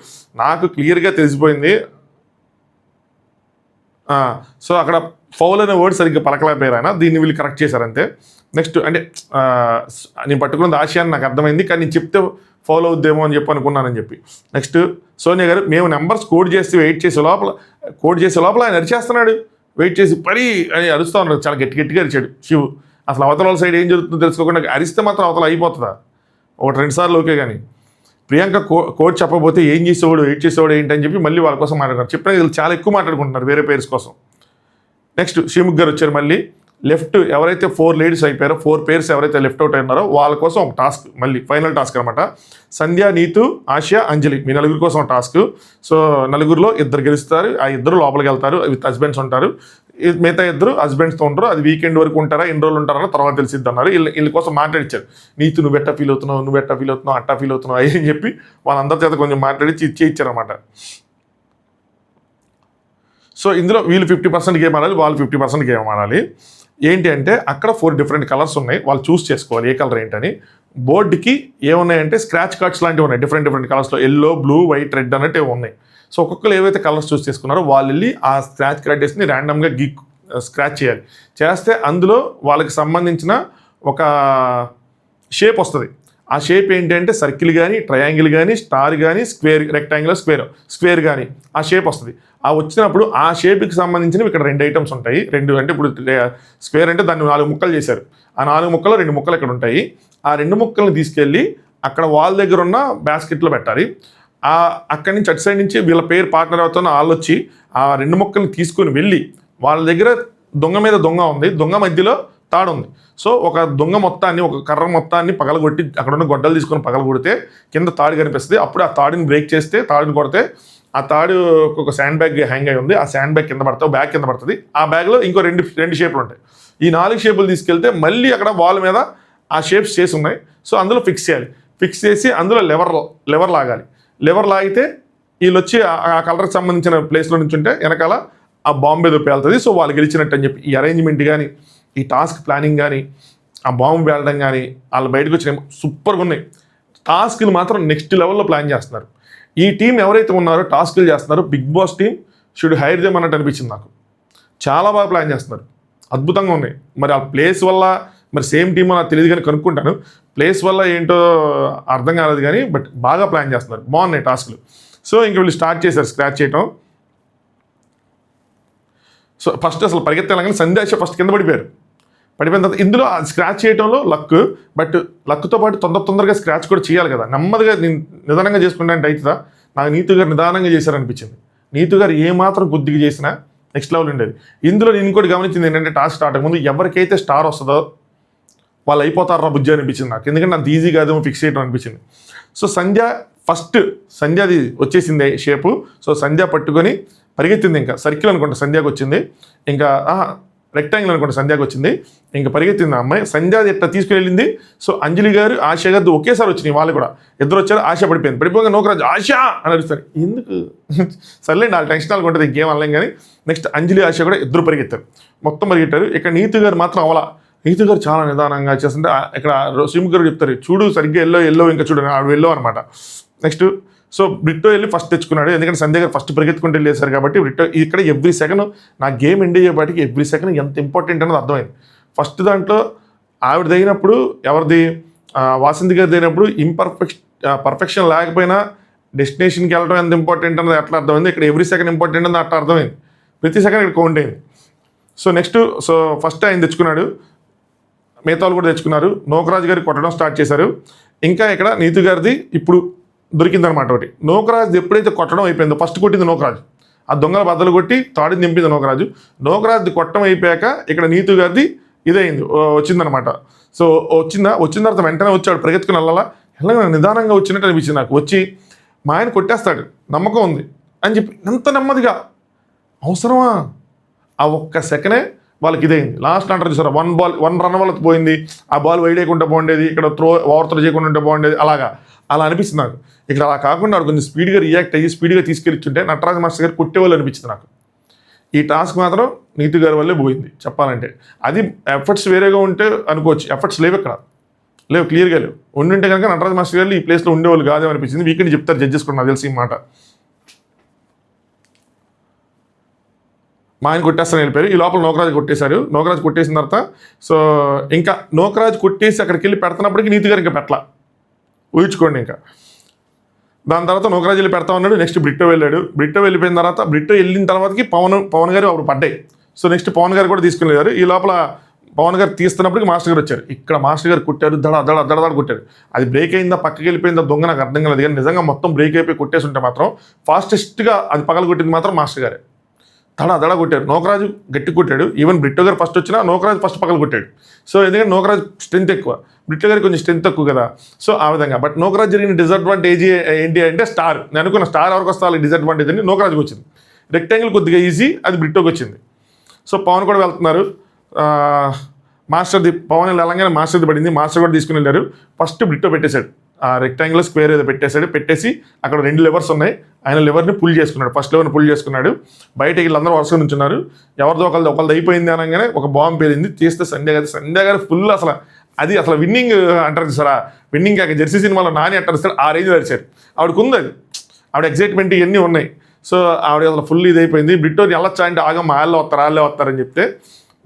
నాకు క్లియర్గా తెలిసిపోయింది. సో అక్కడ ఫౌల్ అనే వర్డ్ సరిగ్గా పలకలేకపోయారు ఆయన, దీన్ని వీళ్ళు కరెక్ట్ చేశారంతే. నెక్స్ట్ అంటే నేను పట్టుకున్నది ఆశయాన్ని నాకు అర్థమైంది, కానీ నేను చెప్తే ఫౌల్ అవుద్దేమో అని చెప్పి అనుకున్నానని చెప్పి. నెక్స్ట్ సోనియా గారు మేము నెంబర్స్ కోడ్ చేసే లోపల ఆయన అరిచేస్తున్నాడు, వెయిట్ చేసి పడి అని అరుస్తూ ఉన్నాడు, చాలా గట్టిగా అరిచాడు శివ్. అసలు అవతల సైడ్ ఏం జరుగుతుందో తెలుసుకోకుండా అరిస్తే మాత్రం అవతల అయిపోతుందా, 1-2 సార్లు ఓకే. కానీ ప్రియాంక కోడ్ చెప్పకపోతే ఏం చేసేవాడు, వెయిట్ చేసేవాడు ఏంటని చెప్పి మళ్ళీ వాళ్ళ కోసం మాట్లాడుతున్నారు. చెప్పిన వీళ్ళు చాలా ఎక్కువ మాట్లాడుకుంటున్నారు వేరే పేర్స్ కోసం. నెక్స్ట్ శ్రీముఖ్ గారు వచ్చారు. మళ్ళీ లెఫ్ట్ ఎవరైతే 4 లేడీస్ అయిపోయారో, 4 పేర్స్ ఎవరైతే లెఫ్ట్ అవుట్ అయినారో వాళ్ళ కోసం ఒక టాస్క్, మళ్ళీ ఫైనల్ టాస్క్ అనమాట. సంధ్య, నీతు, ఆసియా, అంజలి మీ నలుగురి కోసం టాస్క్. సో నలుగురిలో 2 గెలుస్తారు, ఆ 2 లోపలికి వెళ్తారు, విత్ హస్బెండ్స్ ఉంటారు. మిగతా 2 హస్బెండ్స్తో ఉంటారు. అది వీకెండ్ వరకు ఉంటారా, ఎన్ని రోజులు ఉంటారో తర్వాత తెలిసిద్ది అన్నారు. వీళ్ళ కోసం మాట్లాడిచ్చారు. నీతు నువ్వు ఎట్టా ఫీల్ అవుతున్నావు, అట్టా ఫీల్ అవుతున్నావు అని చెప్పి వాళ్ళందరి చేత కొంచెం మాట్లాడి ఇచ్చారనమాట. సో ఇందులో వీళ్ళు 50% గేమ్ ఆడాలి, వాళ్ళు 50% గేమ్ ఆడాలి. ఏంటి అంటే అక్కడ 4 డిఫరెంట్ కలర్స్ ఉన్నాయి, వాళ్ళు చూస్ చేసుకోవాలి ఏ కలర్ ఏంటని. బోర్డుకి ఏమున్నాయంటే స్క్రాచ్ కార్డ్స్ లాంటివి ఉన్నాయి, డిఫరెంట్ కలర్స్లో, ఎల్లో, బ్లూ, వైట్, రెడ్ అన్నట్టు ఉన్నాయి. సో ఒక్కొక్కరు ఏవైతే కలర్స్ చూస్ చేసుకున్నారో వాళ్ళు వెళ్ళి ఆ స్క్రాచ్ కార్డ్స్ని ర్యాండమ్గా స్క్రాచ్ చేయాలి. చేస్తే అందులో వాళ్ళకి సంబంధించిన ఒక షేప్ వస్తుంది. ఆ షేప్ ఏంటి అంటే సర్కిల్ కానీ, ట్రయాంగిల్ కానీ, స్టార్ కానీ, స్క్వేర్, రెక్టాంగిల్, స్క్వేర్ కానీ ఆ షేప్ వస్తుంది. ఆ వచ్చినప్పుడు ఆ షేప్కి సంబంధించినవి ఇక్కడ 2 ఐటమ్స్ ఉంటాయి. 2 అంటే ఇప్పుడు స్క్వేర్ అంటే దాన్ని 4 ముక్కలు చేశారు. ఆ 4 ముక్కలు 2 ముక్కలు ఇక్కడ ఉంటాయి. ఆ 2 ముక్కలను తీసుకెళ్ళి అక్కడ వాళ్ళ దగ్గర ఉన్న బాస్కెట్లో పెట్టాలి. అక్కడి నుంచి అటు సైడ్ నుంచి వీళ్ళ పేరు పార్ట్నర్ అవుతున్న వాళ్ళు వచ్చి ఆ 2 ముక్కల్ని తీసుకొని వెళ్ళి వాళ్ళ దగ్గర దొంగ మీద దొంగ ఉంది, దొంగ మధ్యలో తాడు ఉంది. సో ఒక దొంగ మొత్తాన్ని, ఒక కర్ర మొత్తాన్ని పగలగొట్టి అక్కడ ఉన్న గొడ్డలు తీసుకొని పగలగొడితే కింద తాడు కనిపిస్తుంది. అప్పుడు ఆ తాడుని బ్రేక్ చేస్తే, తాడుని కొడితే ఆ తాడు ఒక శాండ్ బ్యాగ్ హ్యాంగ్ అయి ఉంది, ఆ శాండ్ బ్యాగ్ కింద పడతావు, బ్యాగ్ కింద పడుతుంది. ఆ బ్యాగ్లో ఇంకో 2 షేపులు ఉంటాయి. ఈ 4 షేపులు తీసుకెళ్తే మళ్ళీ అక్కడ వాల్ మీద ఆ షేప్స్ చేసి ఉన్నాయి. సో అందులో ఫిక్స్ చేయాలి. ఫిక్స్ చేసి అందులో లెవర్ లాగాలి. లెవర్ లాగితే వీళ్ళు వచ్చి ఆ కలర్కి సంబంధించిన ప్లేస్లో నుంచి ఉంటే వెనకాల ఆ బాంబే దొప్పి వెళ్తుంది. సో వాళ్ళు గెలిచినట్టు అని చెప్పి ఈ అరేంజ్మెంట్ కానీ, ఈ టాస్క్ ప్లానింగ్ కానీ, ఆ బాంబు వెళ్ళడం కానీ, వాళ్ళు బయటకు వచ్చిన సూపర్గా ఉన్నాయి. టాస్క్లు మాత్రం నెక్స్ట్ లెవెల్లో ప్లాన్ చేస్తున్నారు. ఈ టీం ఎవరైతే ఉన్నారో టాస్క్లు చేస్తున్నారో Bigg Boss team should hire them అన్నట్టు అనిపించింది నాకు. చాలా బాగా ప్లాన్ చేస్తున్నారు, అద్భుతంగా ఉన్నాయి. మరి ఆ ప్లేస్ వల్ల మరి సేమ్ టీమ్ నాకు తెలియదు కానీ కనుక్కుంటాను. ప్లేస్ వల్ల ఏంటో అర్థం కాలేదు కానీ బట్ బాగా ప్లాన్ చేస్తున్నారు, బాగున్నాయి టాస్క్లు. సో ఇంక వీళ్ళు స్టార్ట్ చేశారు స్క్రాచ్ చేయటం. సో ఫస్ట్ అసలు పరిగెత్తాలని సందేశ ఫస్ట్ కింద పడిపోయిన తర్వాత ఇందులో స్క్రాచ్ చేయడంలో లక్, బట్ లక్తో పాటు తొందరగా స్క్రాచ్ కూడా చేయాలి కదా. నెమ్మదిగా నేను నిదానంగా చేసుకుంటానంటే అవుతుందా? నాకు నీతు గారు నిదానంగా చేశారనిపించింది. నీతు గారు ఏమాత్రం కొద్దిగా చేసినా నెక్స్ట్ లెవెల్ ఉండేది. ఇందులో నేను ఇంకోటి గమనించింది ఏంటంటే టాస్క్ స్టార్ట్ ముందు ఎవరికైతే స్టార్ వస్తుందో వాళ్ళు అయిపోతారా బుజ్జి అనిపించింది నాకు, ఎందుకంటే అంత ఈజీ కాదేమో ఫిక్స్ చేయడం అనిపించింది. సో సంధ్యాది వచ్చేసింది షేపు. సో సంధ్య పట్టుకొని పరిగెత్తింది, ఇంకా సర్కిల్ అనుకుంటా సంధ్యాకి వచ్చింది, ఇంకా రెక్టాంగిల్ అనుకుంటా సంధ్యాకి వచ్చింది, ఇంకా పరిగెత్తింది ఆ అమ్మాయి. సంధ్యాది ఎట్లా తీసుకుని వెళ్ళింది. సో అంజలి గారు ఆశ గారు ఒకేసారి వచ్చినాయి, వాళ్ళు కూడా ఇద్దరు వచ్చారు. ఆశ పడిపోగా నోకరాజు ఆశ అని అడుగుతారు, ఎందుకు సర్లేండి వాళ్ళ టెన్షన్ వాళ్ళకి ఉంటుంది, ఇంకేం అనలేం. కానీ నెక్స్ట్ అంజలి ఆశ కూడా ఇద్దరు పరిగెత్తారు, మొత్తం పరిగెట్టారు. ఇక్కడ నీతు గారు మాత్రం అవలా. నీతు గారు చాలా నిదానంగా చేస్తుంటే ఇక్కడ శ్రీముఖ్ గారు చెప్తారు చూడు సరిగ్గా ఎల్లో ఇంకా చూడు ఆడు ఎల్లో అనమాట. నెక్స్ట్ సో బ్రిట్టో వెళ్ళి ఫస్ట్ తెచ్చుకున్నాడు, ఎందుకంటే సంధ్య గారు ఫస్ట్ పరిగెత్తుకుంటూ వెళ్ళేశారు కాబట్టి బ్రిట్టో ఇక్కడ ఎవ్రీ సెకండ్ నా గేమ్ ఎండ్ అయ్యేపాటికి ఎవ్రీ సెకండ్ ఎంత ఇంపార్టెంట్ అనేది అర్థమైంది. ఫస్ట్ దాంట్లో ఆవిడ దిగినప్పుడు ఎవరిది వాసంతి గారు దిగినప్పుడు పర్ఫెక్షన్ లేకపోయినా డెస్టినేషన్కి వెళ్ళడం ఎంత ఇంపార్టెంట్ అన్నది అట్లా అర్థమైంది. ఇక్కడ ఎవ్రీ సెకండ్ ఇంపార్టెంట్ అనేది అట్లా అర్థమైంది, ప్రతి సెకండ్ ఇక్కడ కౌంట్ అయింది. సో నెక్స్ట్ ఫస్ట్ ఆయన తెచ్చుకున్నాడు, మిగతా వాళ్ళు కూడా తెచ్చుకున్నారు. నోకరాజు గారికి కొట్టడం స్టార్ట్ చేశారు. ఇంకా ఇక్కడ నీతు గారిది ఇప్పుడు దొరికిందనమాట ఒకటి. నోకరాజు ఎప్పుడైతే కొట్టడం అయిపోయిందో ఫస్ట్ కొట్టింది నోకరాజు, ఆ దొంగల బద్దలు కొట్టి తాడిని నింపింది నోకరాజు. నోకరాజు కొట్టడం అయిపోయాక ఇక్కడ నీతు గారిది ఇదైంది, వచ్చిందనమాట. సో వచ్చిన తర్వాత వెంటనే వచ్చాడు పరిగెత్తుకుని వెళ్ళగా నిదానంగా వచ్చినట్టు అనిపించింది నాకు. వచ్చి మా ఆయన కొట్టేస్తాడు నమ్మకం ఉంది అని చెప్పి ఎంత నెమ్మదిగా, అవసరమా? ఆ ఒక్క సెకండే వాళ్ళకి ఇదైంది. లాస్ట్ అంటారు చూసారా, 1 రన్ వాళ్ళకి పోయింది, ఆ బాల్ వైడ్ వేయకుండా బాగుండేది, ఇక్కడ ఓవర్ చేయకుండా ఉంటే బాగుండేది, అలా అనిపిస్తుంది నాకు. ఇక్కడ అలా కాకుండా వాడు కొంచెం స్పీడ్గా రియాక్ట్ అయ్యి స్పీడ్గా తీసుకెళ్ళిచ్చుంటే నటరాజ్ మాస్టర్ గారు కొట్టేవాళ్ళు అనిపించింది నాకు. ఈ టాస్క్ మాత్రం నీతు గారి వల్లే పోయింది చెప్పాలంటే. అది ఎఫర్ట్స్ వేరేగా ఉంటే అనుకోవచ్చు, ఎఫర్ట్స్ లేవు ఇక్కడ, లేవు క్లియర్గా లేవు. ఉండుంటే కనుక నటరాజ్ మాస్టర్ గారు ఈ ప్లేస్లో ఉండేవాళ్ళు కాదేమో అనిపించింది. వీకెండ్ చెప్తారు జడ్జెస్ కూడా నాకు తెలిసి ఈ మాట. మా ఆయన కొట్టేస్తాను వెళ్ళిపోయారు. ఈ లోపల నోకరాజు కొట్టేశారు. నోకరాజు కొట్టేసిన తర్వాత సో ఇంకా నోకరాజు కొట్టేసి అక్కడికి వెళ్ళి పెడుతున్నప్పటికీ నీతి గారు ఇంకా పెట్టలా, ఊహించుకోండి. ఇంకా దాని తర్వాత నోకరాజు వెళ్ళి పెడతా ఉన్నాడు. నెక్స్ట్ బ్రిట్టో వెళ్ళాడు. బ్రిట్టో వెళ్ళిపోయిన తర్వాత బ్రిట్టో వెళ్ళిన తర్వాతకి పవన్ గారు అప్పుడు పడ్డాయి. సో నెక్స్ట్ పవన్ గారు కూడా తీసుకుని వెళ్ళారు. ఈ లోపల పవన్ గారు తీస్తున్నప్పటికి మాస్టర్ గారు వచ్చారు. ఇక్కడ మాస్టర్ గారు కొట్టారు, దడ కొట్టారు. అది బ్రేక్ అయిందా పక్కకి వెళ్ళిపోయిందా దొంగ నాకు అర్థం కాలేదు. కానీ నిజంగా మొత్తం బ్రేక్ అయిపోయి కొట్టేసి ఉంటే మాత్రం ఫాస్టెస్ట్గా అది పగల కొట్టింది మాత్రం మాస్టర్ గారే. దడ కొట్టారు. నోకరాజు గట్టి కొట్టాడు. ఈవెన్ బ్రిట్టో గారు ఫస్ట్ వచ్చినా నోకరాజు ఫస్ట్ పగల కొట్టాడు. సో ఎందుకంటే నోకరాజు స్ట్రెంత్ ఎక్కువ, బ్రిట్టో గారికి కొంచెం స్ట్రెంత్ తక్కువ కదా. సో ఆ విధంగా బట్ నోకరాజు జరిగిన డిసడ్వాంటేజ్ ఏంటి అంటే స్టార్. నేను అనుకున్న స్టార్ ఎవరికి వస్తే డిసడ్వాంటేజ్ అని నోకరాజుకి వచ్చింది. రెక్టాంగిల్ కొద్దిగా ఈజీ, అది బ్రిట్టోకి వచ్చింది. సో పవన్ కూడా వెళ్తున్నారు. మాస్టర్ది పవన్ వెళ్ళగానే మాస్టర్ది పడింది. మాస్టర్ కూడా తీసుకుని వెళ్ళారు. ఫస్ట్ బ్రిట్టో పెట్టేశాడు, ఆ రెక్టాంగిల్ స్క్వేర్ ఏదో పెట్టేసి అక్కడ 2 లెవర్స్ ఉన్నాయి. ఆయన లెవర్ని పుల్ చేసుకున్నాడు, ఫస్ట్ లెవర్ని పుల్ చేసుకున్నాడు. బయటకి వీళ్ళందరూ వరుసగా నుంచున్నారు. ఎవరిదో ఒకళ్ళది అయిపోయింది అనగానే ఒక బాంబు పేలింది. తీస్తే సంధ్య గారు ఫుల్ అసలు విన్నింగ్ అంటారు సార్, విన్నింగ్ కాక జెర్సీ సినిమాలో నాని అంటారు, ఆ రేంజ్ అరిచారు. ఆవిడకు ఉంది అది, ఆవిడ ఎగ్జైట్మెంట్ ఇవన్నీ ఉన్నాయి. సో ఆవిడ అసలు ఫుల్ ఇది అయిపోయింది. బ్రిట్టోని వెళ్ళొచ్చా అంటే ఆగమ్మ వాళ్ళే వస్తారని చెప్తే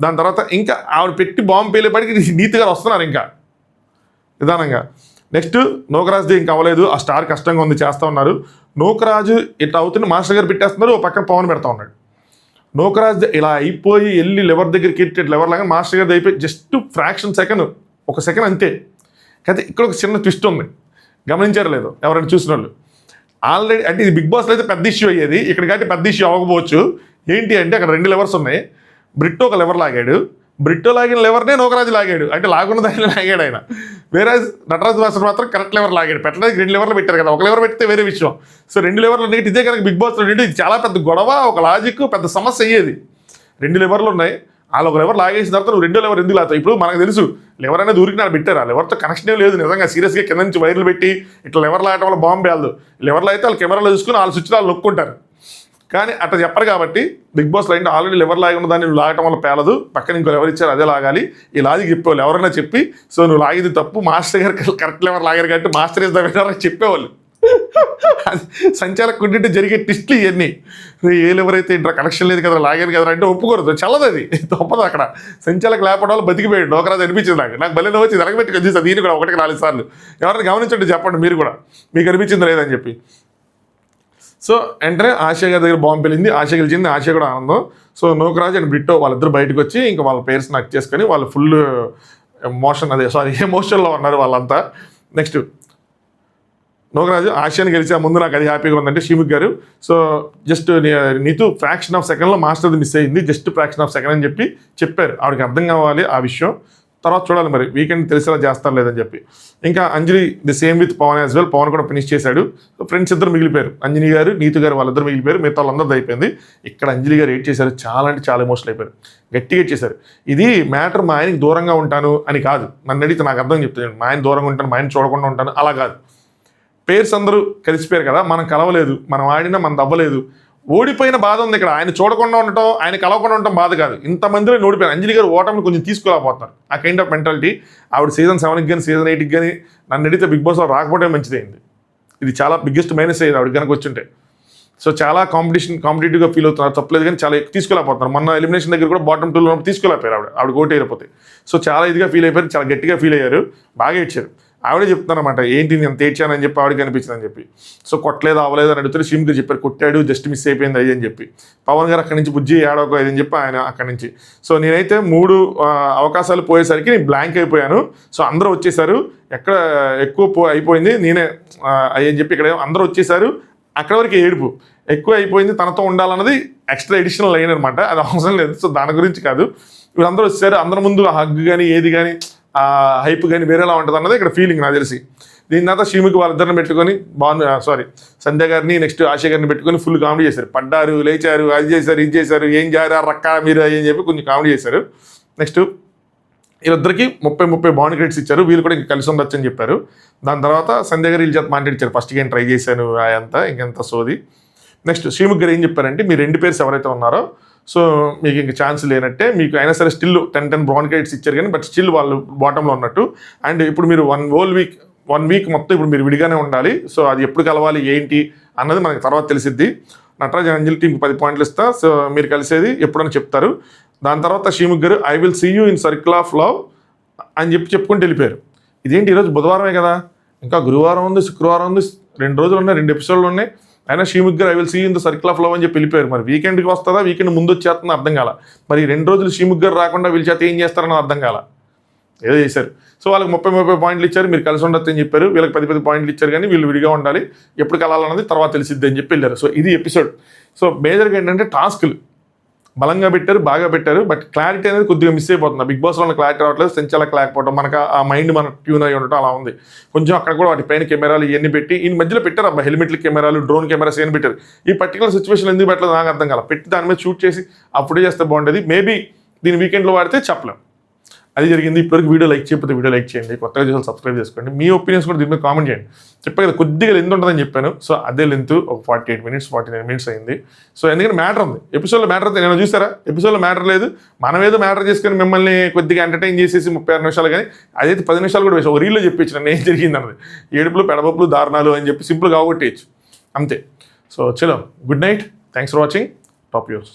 దాని తర్వాత ఇంకా ఆవిడ పెట్టి బాంబు పేలేపడికి నీతి గారు వస్తున్నారు ఇంకా నిదానంగా. నెక్స్ట్ నోకరాజుది ఇంకా అవ్వలేదు, ఆ స్టార్ కష్టంగా ఉంది చేస్తూ ఉన్నారు. నోకరాజు ఇట్లా అవుతుంది, మాస్టర్ గారు పెట్టేస్తున్నారు, ఓ పక్కన పవన్ పెడతా ఉన్నాడు. నోకరాజు ఇలా అయిపోయి వెళ్ళి లెవర్ దగ్గరికి ఎట్టి లెవర్ లాగా మాస్టర్ గారిది అయిపోయి జస్ట్ ఫ్రాక్షన్ సెకండ్, ఒక సెకండ్ అంతే. అయితే ఇక్కడ ఒక చిన్న ట్విస్ట్ ఉంది, గమనించారు లేదు ఎవరైనా చూసిన వాళ్ళు. ఆల్రెడీ అంటే ఇది బిగ్ బాస్లో అయితే పెద్ద ఇష్యూ అయ్యేది, ఇక్కడ కాబట్టి పెద్ద ఇష్యూ అవ్వకపోవచ్చు. ఏంటి అంటే అక్కడ 2 లెవర్స్ ఉన్నాయి. బ్రిట్టో ఒక లెవర్ లాగాడు, బ్రిట్టో లాగిన లెవర్నే నోకరాజు లాగాడు, అంటే లాగున్న దాన్ని లాగాడు ఆయన. వేరే నటరాజు మాస్టర్ మాత్రం కరెక్ట్ లెవర్ లాగాడు. పెట్టడానికి 2 లెవర్లు పెట్టారు కదా, ఒక లెవర్ పెడితే వేరే విషయం. సో 2 లెవర్లు ఉన్నాయి. ఇదే కనుక బిగ్ బాస్లో ఇది చాలా పెద్ద గొడవ, ఒక లాజిక్, పెద్ద సమస్య అయ్యేది. 2 లెవర్లు ఉన్నాయి, వాళ్ళు ఒక లెవర్ లాగేసిన తర్వాత నువ్వు 2వ లెవర్ ఎందుకు లాగుతావు? ఇప్పుడు మనకు తెలుసు లెవర్ అనేది ఊరికి నాకు పెట్టారు, ఆ లెవర్తో కనెక్షన్ ఏం లేదు. నిజంగా సీరియస్గా కింద నుంచి వైర్లు పెట్టి ఇట్లా లెవర్ లాగడం వల్ల బాంబు వేయాలి. లెవర్లో అయితే వాళ్ళు కెమెరాలో చూసుకుని వాళ్ళ స్విచ్ వాళ్ళు నొక్కుంటారు. కానీ అట్లా చెప్పరు కాబట్టి బిగ్ బాస్ లైన్ ఆల్రెడీ ఎవరు లాగి ఉన్న దాన్ని నువ్వు లాగటం వల్ల పేలదు, పక్కన ఇంకో ఎవరు ఇచ్చారు అదే లాగాలి, ఈ లాజిక్ చెప్పేవాళ్ళు ఎవరైనా చెప్పి, సో నువ్వు లాగింది తప్పు, మాస్టర్ గారు కరెక్ట్ ఎవరు లాగారు కాబట్టి మాస్టర్ ఇస్ ద విన్నర్ అని చెప్పేవాళ్ళు. సంచాలకుంటే జరిగే టిస్ట్లు ఇవన్నీ, ఏళ్ళు ఎవరైతే ఇంటర్ కనెక్షన్ లేదు కదా లాగారు కదా అంటే ఒప్పుకోరు, చల్లదు, అది తప్పదు. అక్కడ సంచాలకు లేకపోవడం వల్ల బతికిపోయాడు నోకరాజు అనిపించింది నాకు భలే వచ్చి జరగబెట్టి చూసాను దీన్ని కూడా 1-4 సార్లు. ఎవరైనా గమనించండి చెప్పండి మీరు కూడా, మీకు అనిపించింది లేదని చెప్పి. సో వెంటనే ఆశయ గారి దగ్గర బాంబు వెళ్ళింది, ఆశయ గెలిచింది, ఆశయ కూడా ఆనందం. సో నోకరాజు అండ్ బ్రిట్టో వాళ్ళిద్దరు బయటకు వచ్చి ఇంకా వాళ్ళ పేర్స్ నక్ చేసుకొని వాళ్ళు ఫుల్ ఎమోషన్లో ఉన్నారు వాళ్ళంతా. నెక్స్ట్ నోకరాజు ఆశయాన్ని గెలిచే ముందు నాకు అది హ్యాపీగా ఉందంటే శ్రీముఖ్ గారు, సో జస్ట్ నీతు ఫ్రాక్షన్ ఆఫ్ సెకండ్లో మాస్టర్ది మిస్ అయ్యింది, జస్ట్ ఫ్రాక్షన్ ఆఫ్ సెకండ్ అని చెప్పి చెప్పారు. ఆవిడకి అర్థం కావాలి ఆ విషయం, తర్వాత చూడాలి మరి వీకెండ్ తెలిసేలా చేస్తారు లేదని చెప్పి. ఇంకా Anjali the same with Pawan as well, Pawan కూడా ఫినిష్ చేశాడు. ఫ్రెండ్స్ ఇద్దరు మిగిలిపోయారు, అంజని గారు నీతు గారు వాళ్ళిద్దరు మిగిలిపోయారు, మిగతా వాళ్ళందరిది అయిపోయింది. ఇక్కడ అంజలి గారు ఏడ్ చేశారు, చాలా అంటే చాలా ఎమోషనల్ అయిపోయారు, గట్టిగా చేశారు. ఇది మ్యాటర్ మా ఆయనకి దూరంగా ఉంటాను అని కాదు, నన్ను అడిగితే నాకు అర్థం చెప్తాను, మా ఆయన దూరంగా ఉంటాను, మా ఆయన చూడకుండా ఉంటాను అలా కాదు. పేర్స్ అందరూ కలిసిపోయారు కదా, మనం కలవలేదు, మనం ఆడినా మనది అవ్వలేదు, ఓడిపోయిన బాధ ఉంది ఇక్కడ. ఆయన చూడకుండా ఉండటం, ఆయన కలవకుండా ఉండటం బాధ కాదు, ఇంతమందిలో ఓడిపోయారు. అంజలి గారు ఓటమిని కొంచెం తీసుకోలేకపోతున్నారు, ఆ కైండ్ ఆఫ్ మెంటాలిటీ. ఆవిడ సీజన్ 7కి కానీ సీజన్ 8కి కానీ నన్ను అడిగితే బిగ్ బాస్లో రాకపోవడం మంచిదైంది. ఇది చాలా బిగ్గెస్ట్ మైనస్ అయ్యేది ఆవిడ కనుక వచ్చుంటే. సో చాలా కాంపిటేటివ్గా ఫీల్ అవుతున్నారు, తప్పలేదు, కానీ చాలా ఎక్కువ తీసుకోలేకపోతున్నారు. మొన్న ఎలిమినేషన్ దగ్గర కూడా బాటమ్ 2లో తీసుకోలేకపోయారు ఆవిడ ఓటు అయిపోతే. సో చాలా ఇదిగా ఫీల్ అయిపోయారు, చాలా గట్టిగా ఫీల్ అయ్యారు, బాగా ఇచ్చారు. ఆవిడే చెప్తున్నారన్నమాట ఏంటి నేను తేడ్చానని చెప్పి ఆవిడకి అనిపించిందని చెప్పి. సో కొట్టలేదు అవ్వలేదు అని అడుగుతారు, శ్రీముఖి చెప్పారు కొట్టాడు జస్ట్ మిస్ అయిపోయింది అయ్యి అని చెప్పి. పవన్ గారు అక్కడి నుంచి బుజ్జి ఏడోక అని చెప్పి ఆయన అక్కడి నుంచి. సో నేనైతే 3 అవకాశాలు పోయేసరికి నేను బ్లాంక్ అయిపోయాను. సో అందరూ వచ్చేసారు, ఎక్కడ ఎక్కువ అయిపోయింది నేనే అయ్యని చెప్పి ఇక్కడ అందరూ వచ్చేసారు, అక్కడ వరకు ఏడుపు ఎక్కువ అయిపోయింది, తనతో ఉండాలన్నది ఎక్స్ట్రా ఎడిషనల్ లైన్ అనమాట, అది అవసరం లేదు. సో దాని గురించి కాదు, వీళ్ళందరూ వచ్చారు, అందరి ముందు హగ్ కానీ ఏది కానీ హైప్ కానీ వేరేలా ఉంటుంది అన్నది ఇక్కడ ఫీలింగ్ నాకు తెలిసి. దీని తర్వాత శ్రీముఖి వాళ్ళిద్దరిని పెట్టుకొని సంధ్య గారిని నెక్స్ట్ ఆశయ గారిని పెట్టుకొని ఫుల్ కామెడీ చేశారు, పడ్డారు లేచారు అది చేశారు ఇది చేశారు ఏం చేయారా రక్క మీరు అని చెప్పి కొంచెం కామెడీ చేశారు. నెక్స్ట్ వీళ్ళిద్దరికి 30 బాండ్ క్రెడిట్స్ ఇచ్చారు, వీళ్ళు కూడా ఇంకా కలిసి ఉండొచ్చు అని చెప్పారు. దాని తర్వాత సంధ్య గారు వీళ్ళ చేత మాట్లాడిచ్చారు, ఫస్ట్ గేమ్ ట్రై చేశాను అదంతా ఇంకెంత సోది. నెక్స్ట్ శ్రీముఖి గారు ఏం చెప్పారంటే మీ 2 పేర్స్ ఎవరైతే ఉన్నారో సో మీకు ఇంక ఛాన్స్ లేనట్టే, మీకు అయినా సరే స్టిల్ 10 బాండ్ క్రెడిట్స్ ఇచ్చారు కానీ బట్ స్టిల్ వాళ్ళు బాటంలో ఉన్నట్టు. అండ్ ఇప్పుడు మీరు 1 వీక్ మొత్తం ఇప్పుడు మీరు విడిగానే ఉండాలి, సో అది ఎప్పుడు కలవాలి ఏంటి అన్నది మనకి తర్వాత తెలిసిద్ది. నటరాజ్ అంజలి టీంకి 10 పాయింట్లు ఇస్తా, సో మీరు కలిసేది ఎప్పుడని చెప్తారు. దాని తర్వాత శ్రీముఖి గారు I will see you in circle of love అని చెప్పుకుంటూ వెళ్ళిపోయారు. ఇదేంటి ఈరోజు బుధవారమే కదా, ఇంకా గురువారం ఉంది, శుక్రవారం ఉంది, 2 రోజులు ఉన్నాయి, 2 ఎపిసోడ్లు ఉన్నాయి, అయినా శ్రీముఖి గారు I will see in the circle of love అని చెప్పి వెళ్ళిపోయారు. మరి వీకెండ్కి వస్తుందా, వీకెండ్ ముందు వచ్చేస్తుందో అర్థం కాల. మరి 2 రోజులు శ్రీముఖి గారు రాకుండా వీళ్ళ చేత ఏం చేస్తారని అర్థం కాల, ఏదో చేశారు. సో వాళ్ళకి 30 పాయింట్లు ఇచ్చారు, మీరు కలిసి ఉండొచ్చు అని చెప్పారు, వీళ్ళకి 10 పాయింట్లు ఇచ్చారు కానీ వీళ్ళు విడిగా ఉండాలి, ఎప్పుడు కలాలన్నది తర్వాత తెలిసిద్ది అని చెప్పి వెళ్ళారు. సో ఇది ఎపిసోడ్. సో మేజర్గా ఏంటంటే టాస్క్లు బలంగా పెట్టారు, బాగా పెట్టారు, బట్ క్లారిటీ అనేది కొద్దిగా మిస్ అయిపోతుంది. బిగ్ బాస్లో ఉన్న క్లారిటీ రావట్లేదు, సంచాలకు లేకపోవడం, మనకు ఆ మైండ్ మన ట్యూన్ అయ్యి ఉండటం అలా ఉంది కొంచెం. అక్కడ కూడా వాటి పైన కెమెరాలు ఇవన్నీ పెట్టి ఈ మధ్యలో పెట్టారు, అబ్బా హెల్మెట్లు కెమెరాలు డ్రోన్ కెమెరాస్ ఏం పెట్టారు. ఈ పర్టికులర్ సిచ్యువేషన్ ఎందుకు పెట్టలేదు నాకు అర్థం కాల, పెట్టి దాని మీద షూట్ చేసి అప్పుడే చేస్తే బాగుండేది. మేబీ దీని వీకెండ్లో వాడితే చెప్పలేం, అది జరిగింది. ఇప్పటివరకు వీడియో లైక్ చేయకపోతే వీడియో లైక్ చేయండి, కొత్తగా చూసి సబ్స్క్రైబ్ చేసుకోండి, మీ ఒపీనియన్స్ కూడా దీని మీద కామెంట్ చేయండి. చెప్పాను కదా కొద్దిగా లెంత్ ఉంటుందని చెప్పాను, సో అదే లెంత్ ఒక 48 minutes 49 minutes అయింది. సో ఎందుకంటే మ్యాటర్ ఉంది, ఎపిసోడ్లో మ్యాటర్ అయితే నేను చూసారా, ఎపిసోడ్లో మ్యాటర్ లేదు, మనం ఏదో మ్యాటర్ చేసుకొని మిమ్మల్ని కొద్దిగా ఎంటర్టైన్ చేసేసి 36 నిమిషాలు కానీ అదైతే 10 నిమిషాలు కూడా వేసి ఒక రీల్లో చెప్పించిన నేను ఏం జరిగింది అన్నది, ఏడుపులు పెడబప్పులు దారుణాలు అని చెప్పి సింపుల్గా అవగొట్టేయచ్చు అంతే. సో చలో, good night, thanks for watching, top yours.